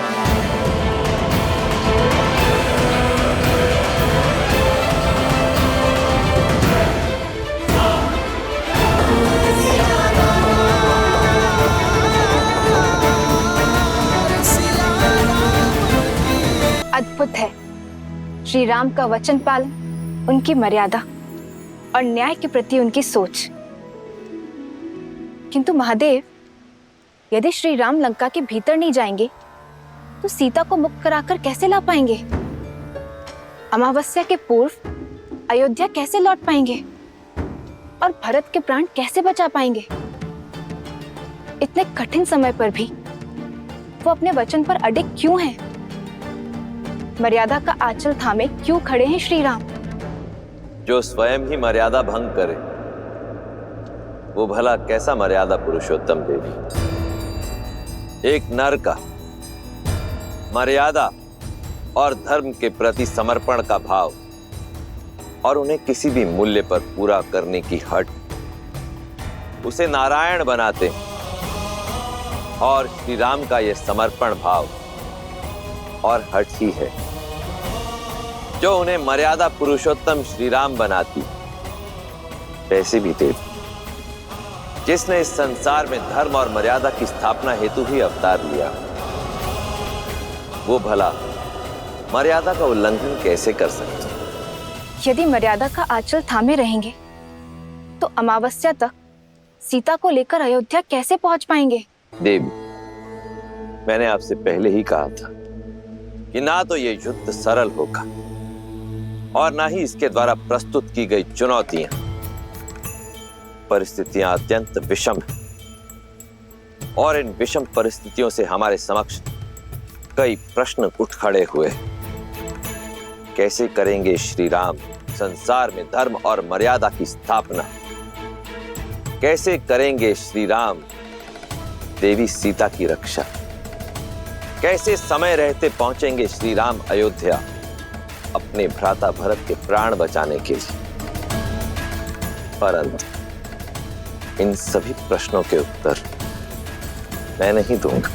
अद्भुत है श्री राम का वचन पालन, उनकी मर्यादा और न्याय के प्रति उनकी सोच। किंतु महादेव, यदि श्री राम लंका के भीतर नहीं जाएंगे तो सीता को मुक्त कराकर कैसे ला पाएंगे? अमावस्या के पूर्व अयोध्या कैसे लौट पाएंगे? और भरत के प्राण कैसे बचा पाएंगे? इतने कठिन समय पर भी वो अपने वचन पर अडिग क्यों हैं? मर्यादा का आंचल थामे क्यों खड़े हैं श्री राम? जो स्वयं ही मर्यादा भंग करे वो भला कैसा मर्यादा पुरुषोत्तम देवी? एक नर का मर्यादा और धर्म के प्रति समर्पण का भाव और उन्हें किसी भी मूल्य पर पूरा करने की हट, उसे नारायण बनाते हैं। और श्री राम का यह समर्पण भाव और हट ही है जो उन्हें मर्यादा पुरुषोत्तम श्री राम बनाती। वैसे भी देव, जिसने इस संसार में धर्म और मर्यादा की स्थापना हेतु ही अवतार लिया, वो भला मर्यादा का उल्लंघन कैसे कर सकते? यदि मर्यादा का आंचल थामे रहेंगे तो अमावस्या तक सीता को लेकर अयोध्या कैसे पहुंच पाएंगे? देवी, मैंने आपसे पहले ही कहा था कि ना तो ये युद्ध सरल होगा और ना ही इसके द्वारा प्रस्तुत की गई चुनौतियां। परिस्थितियां अत्यंत विषम हैं और इन विषम परिस्थितियों से हमारे समक्ष कई प्रश्न उठ खड़े हुए। कैसे करेंगे श्री राम संसार में धर्म और मर्यादा की स्थापना? कैसे करेंगे श्री राम देवी सीता की रक्षा? कैसे समय रहते पहुंचेंगे श्री राम अयोध्या अपने भ्राता भरत के प्राण बचाने के लिए। परंतु इन सभी प्रश्नों के उत्तर मैं नहीं दूंगा।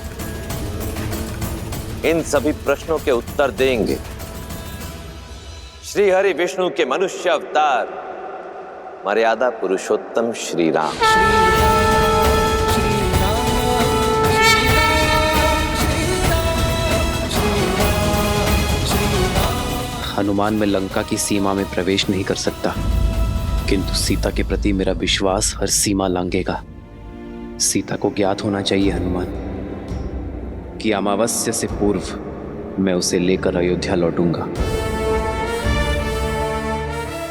इन सभी प्रश्नों के उत्तर देंगे श्री हरि विष्णु के मनुष्य अवतार मर्यादा पुरुषोत्तम श्री राम। हनुमान में लंका की सीमा में प्रवेश नहीं कर सकता, किंतु सीता के प्रति मेरा विश्वास हर सीमा लांघेगा। सीता को ज्ञात होना चाहिए हनुमान कि अमावस्या से पूर्व मैं उसे लेकर अयोध्या लौटूंगा।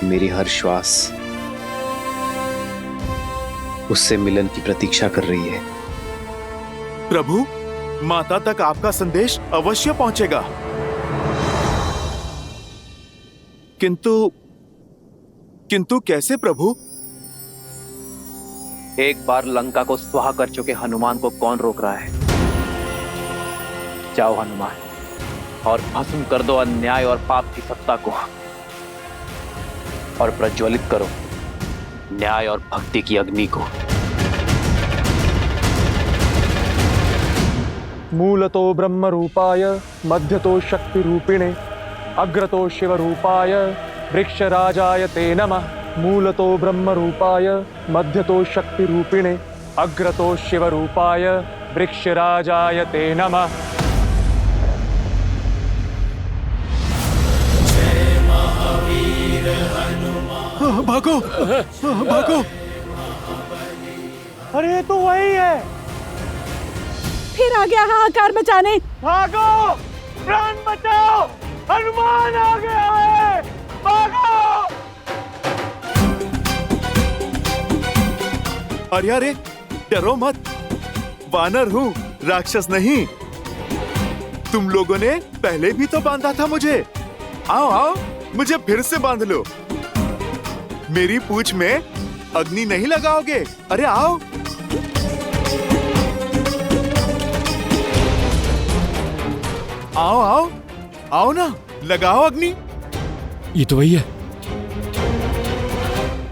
मेरी हर श्वास उससे मिलन की प्रतीक्षा कर रही है। प्रभु, माता तक आपका संदेश अवश्य पहुंचेगा। किंतु कैसे प्रभु? एक बार लंका को स्वाहा कर चुके हनुमान को कौन रोक रहा है? जाओ हनुमान और भस्म कर दो अन्याय और पाप की सत्ता को, और प्रज्वलित करो न्याय और भक्ति की अग्नि को। मूलतो ब्रह्म रूपाय मध्यतो शक्ति रूपिणे अग्रतो शिव रूपाय वृक्षराजाय ते नमः। मूलतो ब्रह्म रूपाय मध्यतो शक्ति रूपिणे अग्रतो शिव रूपाय वृक्षराजाय ते नमः। भागो भागो! अरे तो वही है, फिर आ गया हाहाकार मचाने। भागो, प्राण बचाओ, हनुमान आ गया है, भागो! अरे डरो मत, वानर हूँ, राक्षस नहीं। तुम लोगों ने पहले भी तो बांधा था मुझे। आओ आओ, मुझे फिर से बांध लो। मेरी पूंछ में अग्नि नहीं लगाओगे? अरे आओ। आओ आओ आओ ना, लगाओ अग्नि। ये तो वही है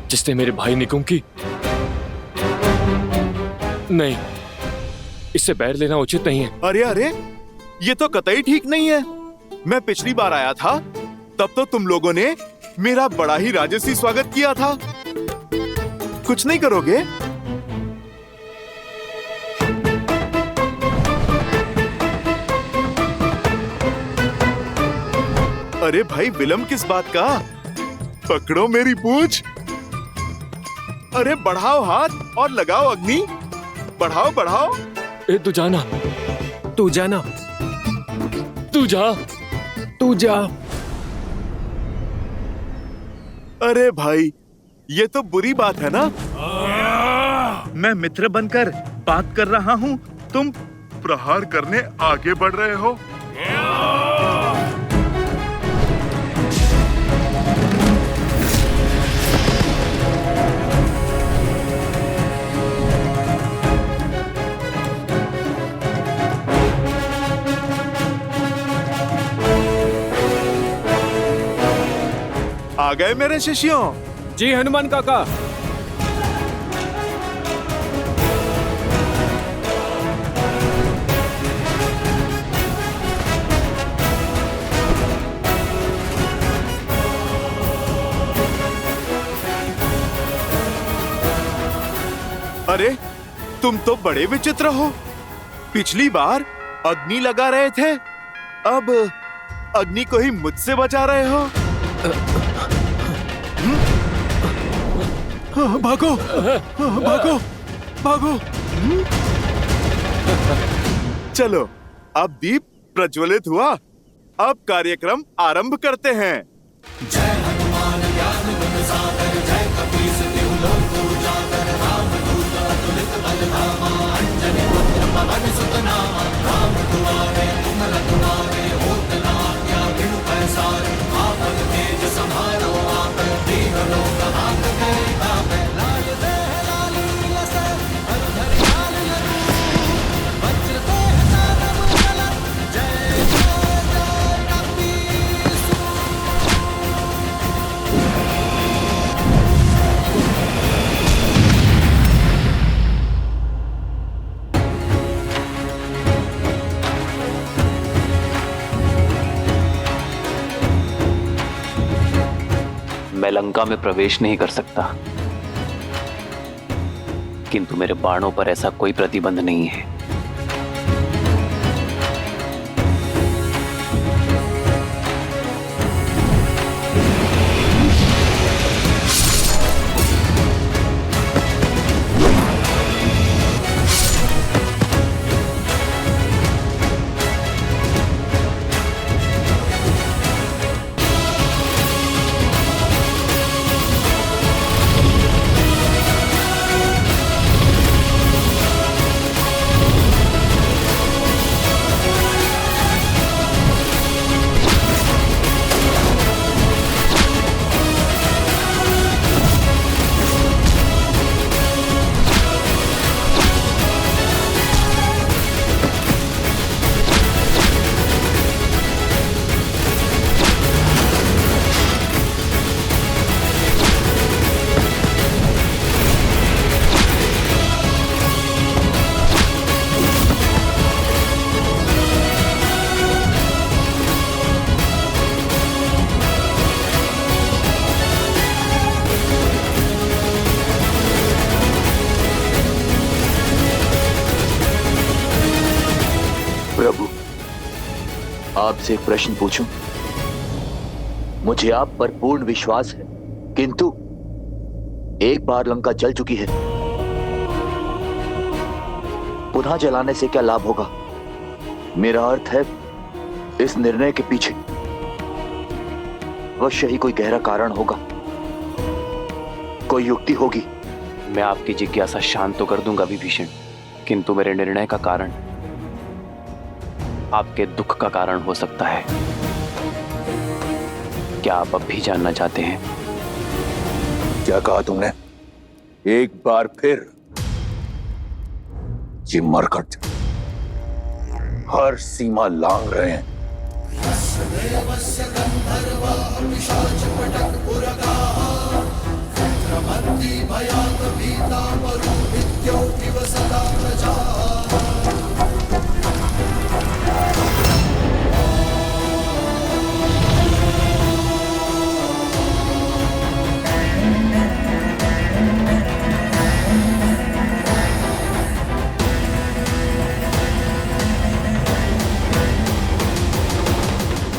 जिसने मेरे भाई निकुंभ की। नहीं, इससे बैर लेना उचित नहीं है। अरे ये तो कतई ठीक नहीं है। मैं पिछली बार आया था तब तो तुम लोगों ने मेरा बड़ा ही राजसी स्वागत किया था। कुछ नहीं करोगे? अरे भाई, विलंब किस बात का? पकड़ो मेरी पूंछ। अरे बढ़ाओ हाथ और लगाओ अग्नि। बढ़ाओ बढ़ाओ। तू जाना, तू जाना, तू जा, तू जा। अरे भाई, ये तो बुरी बात है ना। मैं मित्र बनकर बात कर रहा हूँ, तुम प्रहार करने आगे बढ़ रहे हो। आ गए मेरे शिष्यों? जी हनुमान काका। अरे तुम तो बड़े विचित्र हो। पिछली बार अग्नि लगा रहे थे, अब अग्नि को ही मुझसे बचा रहे हो। भागो भागो भागो! चलो, अब दीप प्रज्वलित हुआ, अब कार्यक्रम आरंभ करते हैं। जय हनुमान ज्ञान गुण सागर, जय कपीस तिहु लोक उजागर, रामदूत अतुलित बल धामा, अंजनी पुत्र पवन सुत नामा, राम दुआरे तुम रखवारे, होत न आज्ञा बिनु पैसारे, आपन तेज समारो आप, दीन लोक हाथ के तापे, लाल देह लाली लसे, हर हर लाल लरू, वज्र देह तारम कलर, मैं लंका में प्रवेश नहीं कर सकता, किंतु मेरे बाणों पर ऐसा कोई प्रतिबंध नहीं है। प्रभु, आपसे एक प्रश्न पूछूं? मुझे आप पर पूर्ण विश्वास है, किंतु एक बार लंका जल चुकी है, पुनः जलाने से क्या लाभ होगा? मेरा अर्थ है, इस निर्णय के पीछे अवश्य ही कोई गहरा कारण होगा, कोई युक्ति होगी। मैं आपकी जिज्ञासा शांत तो कर दूंगा विभीषण, किंतु मेरे निर्णय का कारण आपके दुख का कारण हो सकता है। क्या आप अब भी जानना चाहते हैं? क्या कहा तुमने? एक बार फिर? ये मरकट हर सीमा लांघ रहे हैं।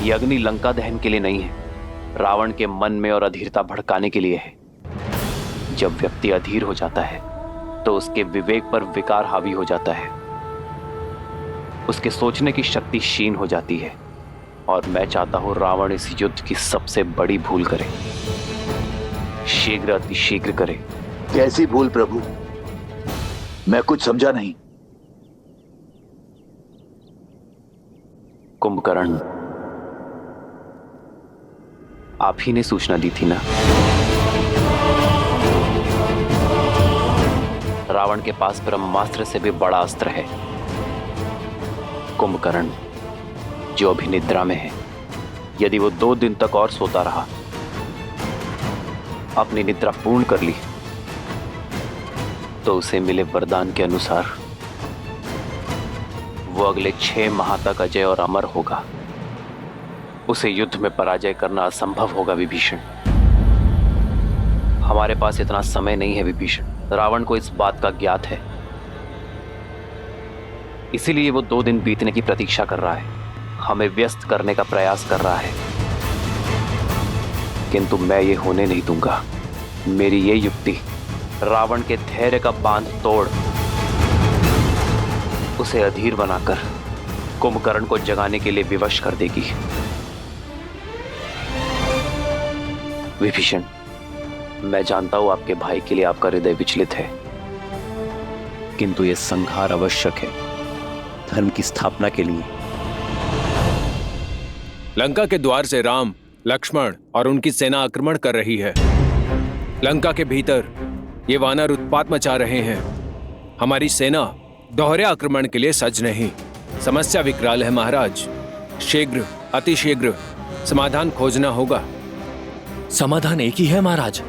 ये अग्नि लंका दहन के लिए नहीं है, रावण के मन में और अधीरता भड़काने के लिए है। जब व्यक्ति अधीर हो जाता है तो उसके विवेक पर विकार हावी हो जाता है, उसके सोचने की शक्ति क्षीण हो जाती है, और मैं चाहता हूं रावण इस युद्ध की सबसे बड़ी भूल करे, शीघ्र अतिशीघ्र करे। कैसी भूल प्रभु? मैं कुछ समझा नहीं। कुंभकर्ण, आप ही ने सूचना दी थी ना? रावण के पास ब्रह्मास्त्र से भी बड़ा अस्त्र है। कुंभकर्ण, जो अभी निद्रा में है, यदि वो 2 दिन तक और सोता रहा, अपनी निद्रा पूर्ण कर ली, तो उसे मिले वरदान के अनुसार वो अगले 6 माह तक अजय और अमर होगा। उसे युद्ध में पराजय करना असंभव होगा विभीषण। हमारे पास इतना समय नहीं है विभीषण। रावण को इस बात का ज्ञात है, इसीलिए वो 2 दिन बीतने की प्रतीक्षा कर रहा है, हमें व्यस्त करने का प्रयास कर रहा है, किंतु मैं ये होने नहीं दूंगा। मेरी ये युक्ति रावण के धैर्य का बांध तोड़ उसे अधीर बनाकर कुंभकर्ण को जगाने के लिए विवश कर देगी। विभीषण, मैं जानता हूं आपके भाई के लिए आपका हृदय विचलित है, किंतु यह संहार आवश्यक है धर्म की स्थापना के लिए। लंका के द्वार से राम, लक्ष्मण और उनकी सेना आक्रमण कर रही है। लंका के भीतर ये वानर उत्पात मचा रहे हैं। हमारी सेना दोहरे आक्रमण के लिए सज्ज नहीं। समस्या विकराल है महाराज। शीघ्र, अतिशीघ्र समाधान खोजना होगा। समाधान एक ही है महाराज,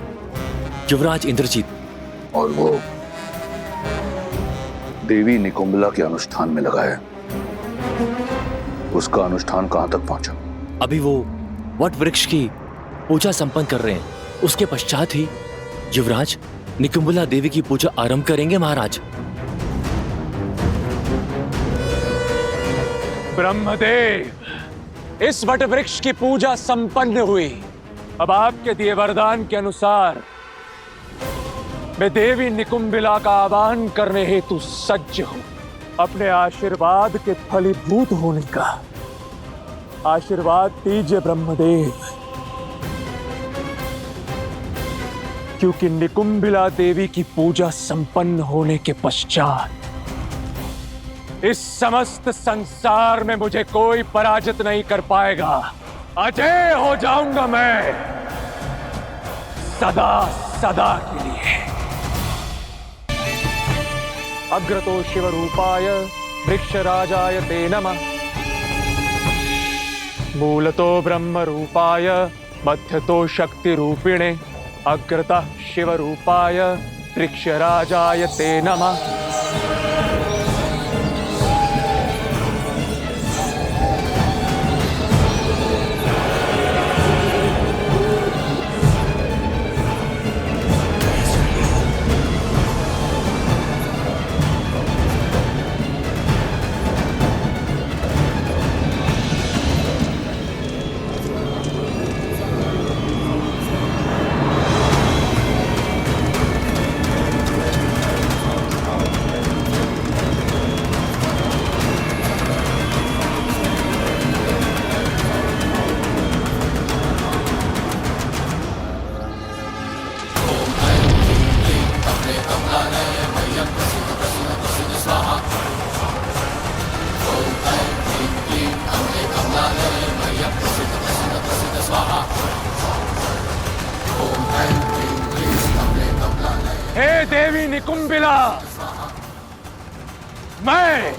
युवराज इंद्रजीत। और वो देवी निकुंभला के अनुष्ठान में लगा है। उसका अनुष्ठान कहां तक पहुंचा? अभी वो वट वृक्ष की पूजा संपन्न कर रहे हैं। उसके पश्चात ही युवराज निकुंभला देवी की पूजा आरंभ करेंगे महाराज। ब्रह्मदेव, इस वट वृक्ष की पूजा संपन्न हुई। अब आपके दिए वरदान के अनुसार मैं देवी निकुंभिला का आवाहन करने हेतु सज्ज हूं। अपने आशीर्वाद के फलीभूत होने का आशीर्वाद दीजिए ब्रह्मदेव, क्योंकि निकुंभिला देवी की पूजा संपन्न होने के पश्चात इस समस्त संसार में मुझे कोई पराजित नहीं कर पाएगा। अजय हो जाऊंगा मैं सदा सदा के लिए। अग्रतो शिव रूपाय वृक्षराजाय ते नमः, मूलतो ब्रह्म रूपाय मध्यतो शक्ति रूपिणे, अग्रतः शिव रूपाय वृक्षराजाय ते नमः। हे देवी निकुंभिला, मैं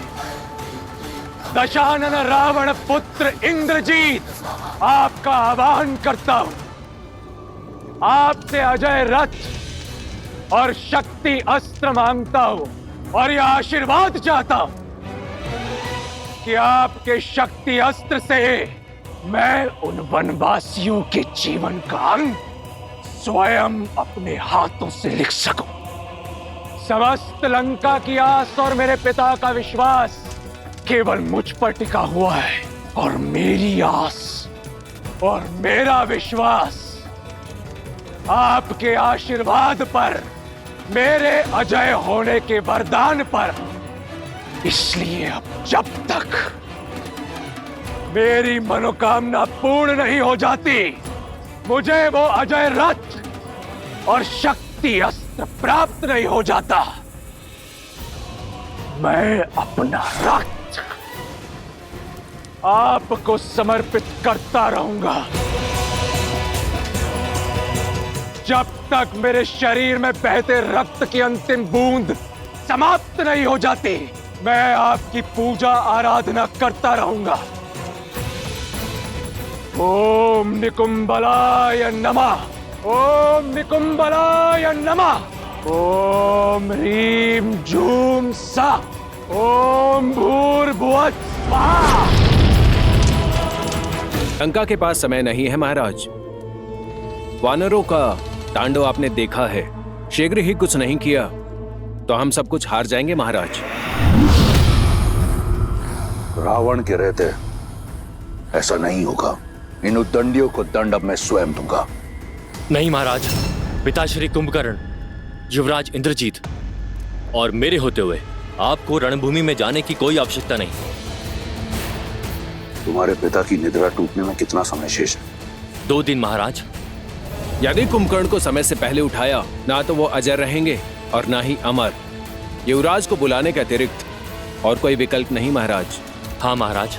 दशानन रावण पुत्र इंद्रजीत आपका आवाहन करता हूं। आपसे अजय रथ और शक्ति अस्त्र मांगता हूं और यह आशीर्वाद चाहता हूं कि आपके शक्ति अस्त्र से मैं उन वनवासियों के जीवन का अंत स्वयं अपने हाथों से लिख सकूं। समस्त लंका की आस और मेरे पिता का विश्वास केवल मुझ पर टिका हुआ है, और मेरी आस और मेरा विश्वास आपके आशीर्वाद पर, मेरे अजय होने के वरदान पर। इसलिए अब जब तक मेरी मनोकामना पूर्ण नहीं हो जाती, मुझे वो अजय रथ और शक्ति अस्त्र प्राप्त नहीं हो जाता, मैं अपना रथ आपको समर्पित करता रहूंगा। जब तक मेरे शरीर में बहते रक्त की अंतिम बूंद समाप्त नहीं हो जाती, मैं आपकी पूजा आराधना करता रहूंगा। ओम निकुंभलाय नमः, ओम निकुंभलाय नमः, ओम ह्रीं झूम सा, ओम भूर्भुवः स्वाहा। लंका के पास समय नहीं है महाराज। वानरों का तांडव आपने देखा है। शीघ्र ही कुछ नहीं किया तो हम सब कुछ हार जाएंगे महाराज। रावण के रहते ऐसा नहीं होगा। इन उद्दंडियों को दंड अब मैं स्वयं दूंगा। नहीं महाराज, पिताश्री कुंभकर्ण, युवराज इंद्रजीत और मेरे होते हुए आपको रणभूमि में जाने की कोई आवश्यकता नहीं। तुम्हारे पिता की निद्रा टूटने में कितना समय शेष है? 2 दिन महाराज। यदि कुंभकर्ण को समय से पहले उठाया, ना तो वो अजर रहेंगे और ना ही अमर। युवराज को बुलाने के अतिरिक्त और कोई विकल्प नहीं महाराज। हाँ महाराज,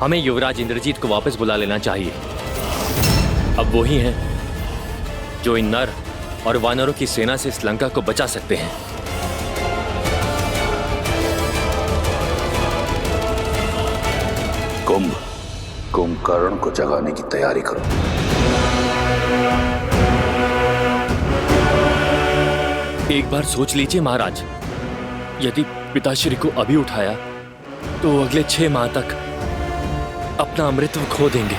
हमें युवराज इंद्रजीत को वापस बुला लेना चाहिए। अब वो ही हैं जो इन नर और वानरों की सेना से इस लंका को बचा सकते हैं। कुंभकर्ण को जगाने की तैयारी करो। एक बार सोच लीजिए महाराज, यदि पिताश्री को अभी उठाया तो अगले 6 माह तक अपना अमृतत्व खो देंगे।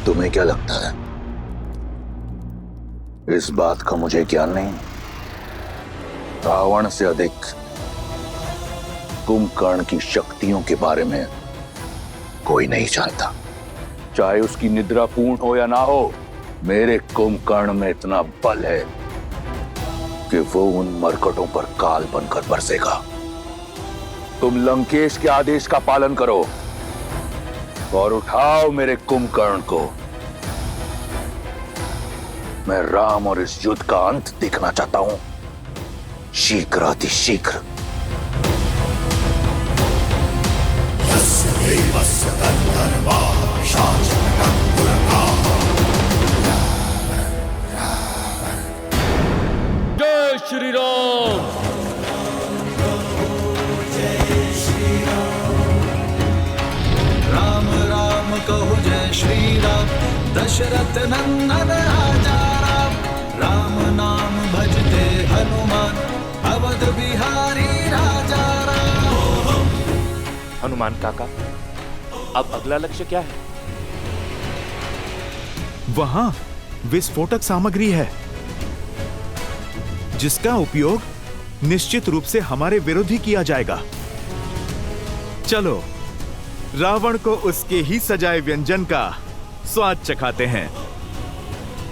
तुम्हें क्या लगता है इस बात का मुझे ज्ञान नहीं। रावण से अधिक कुंभकर्ण की शक्तियों के बारे में कोई नहीं जानता। चाहे उसकी निद्रा पूर्ण हो या ना हो, मेरे कुंभकर्ण में इतना बल है कि वो उन मरकटों पर काल बनकर बरसेगा। तुम लंकेश के आदेश का पालन करो और उठाओ मेरे कुंभकर्ण को। मैं राम और इस युद्ध का अंत देखना चाहता हूं, शीघ्रातिशीघ्र। जय श्री राम। राम राम कहो जय श्री राम, दशरथ नंदन राजा राम। राम नाम भजते हनुमान, अवध बिहारी राजा राम। हनुमान काका, अब अगला लक्ष्य क्या है? वहां विस्फोटक सामग्री है जिसका उपयोग निश्चित रूप से हमारे विरुद्ध ही किया जाएगा। चलो रावण को उसके ही सजाए व्यंजन का स्वाद चखाते हैं।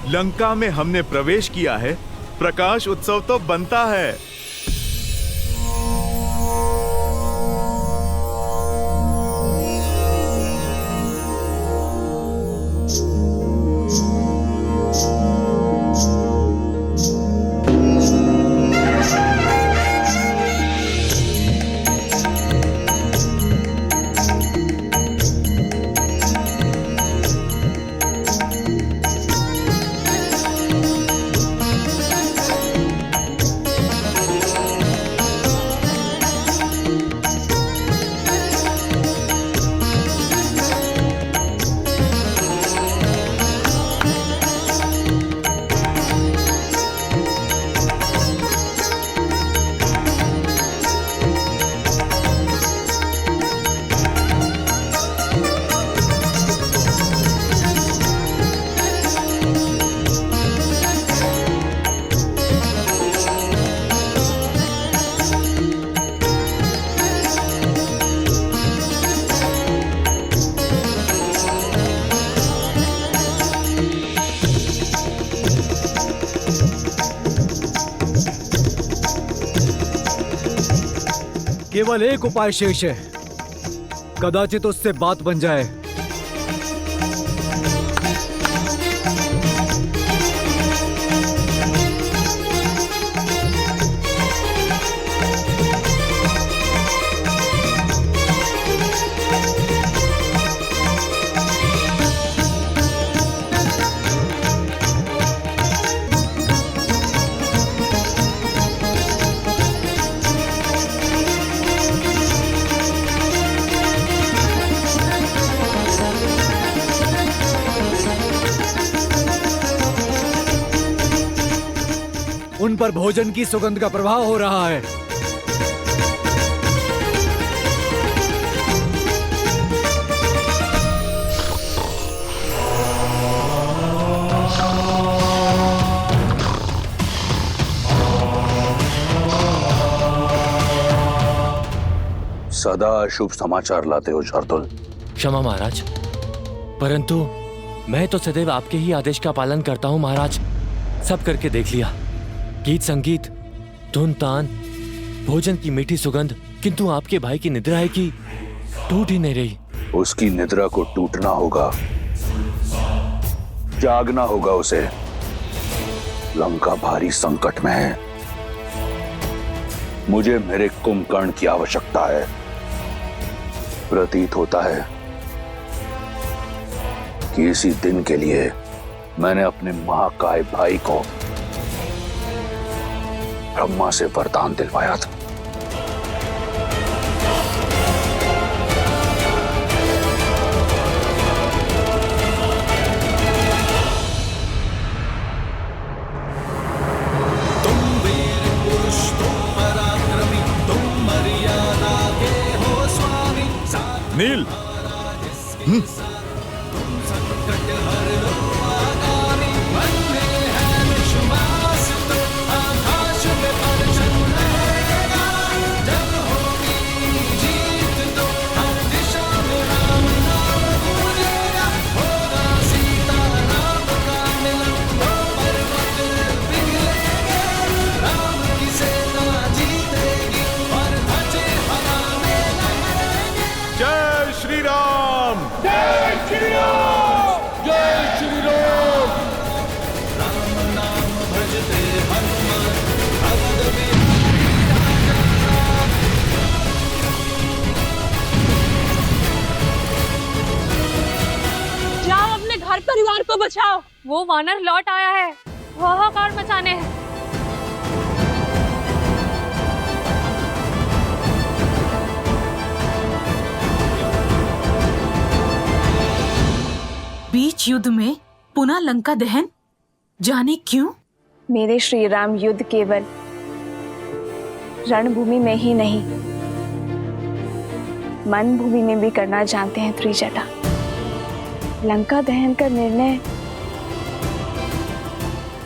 लंका में हमने प्रवेश किया है, प्रकाश उत्सव तो बनता है। केवल एक उपाय शेष है, कदाचित उससे बात बन जाए। उन पर भोजन की सुगंध का प्रभाव हो रहा है। सदा शुभ समाचार लाते हो शार्दुल। क्षमा महाराज, परंतु मैं तो सदैव आपके ही आदेश का पालन करता हूँ महाराज। सब करके देख लिया, गीत संगीत, धुन तान, भोजन की मीठी सुगंध, किंतु आपके भाई की निद्रा है कि टूट ही नहीं रही। उसकी निद्रा को टूटना होगा, जागना होगा उसे। लंका भारी संकट में है, मुझे मेरे कुंभकर्ण की आवश्यकता है। प्रतीत होता है कि इसी दिन के लिए मैंने अपने महाकाय भाई को ब्रह्मा से वरदान दिलवाया था। तुम वीर पुरुष, तुम पराक्रमी, तुम मर्यादा के हो स्वामी। नील, तुम संकट हर लो आगामी, बंदे हैं लक्ष्मण बचाओ। वो वानर लौट आया है, हाहाकार मचाने हैं। बीच युद्ध में पुनः लंका दहन, जाने क्यों? मेरे श्री राम युद्ध केवल रणभूमि में ही नहीं, मन भूमि में भी करना जानते हैं त्रिजटा। लंका दहन का निर्णय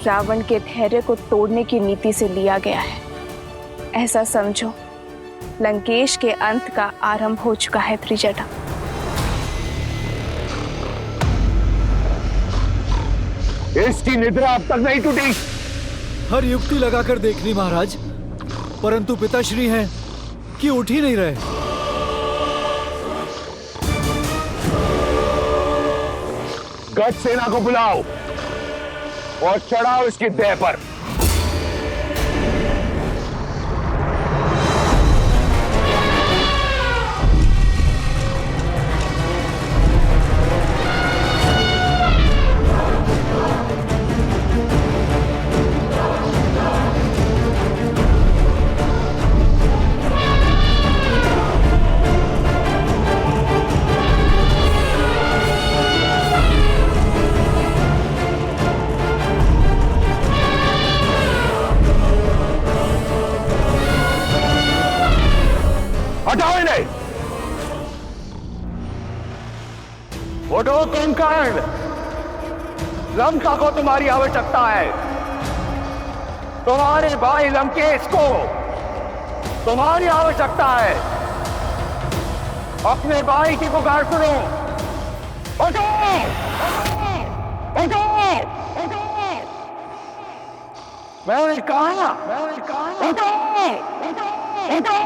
रावण के धैर्य को तोड़ने की नीति से लिया गया है। ऐसा समझो लंकेश के अंत का आरंभ हो चुका है त्रिजटा। इसकी निद्रा अब तक नहीं टूटी। हर युक्ति लगाकर देख ली महाराज, परंतु पिताश्री हैं कि उठ ही नहीं रहे। गज सेना को बुलाओ और चढ़ाओ इसकी देह पर। हटाओ इन्हें। उठो कुंभकर्ण, लंका को तुम्हारी आवश्यकता है। तुम्हारे भाई लंकेश को तुम्हारी आवश्यकता है। अपने भाई की पुकार सुनो। उठो, उठो, उठो। मैंने कहा, उठो, उठो, उठो।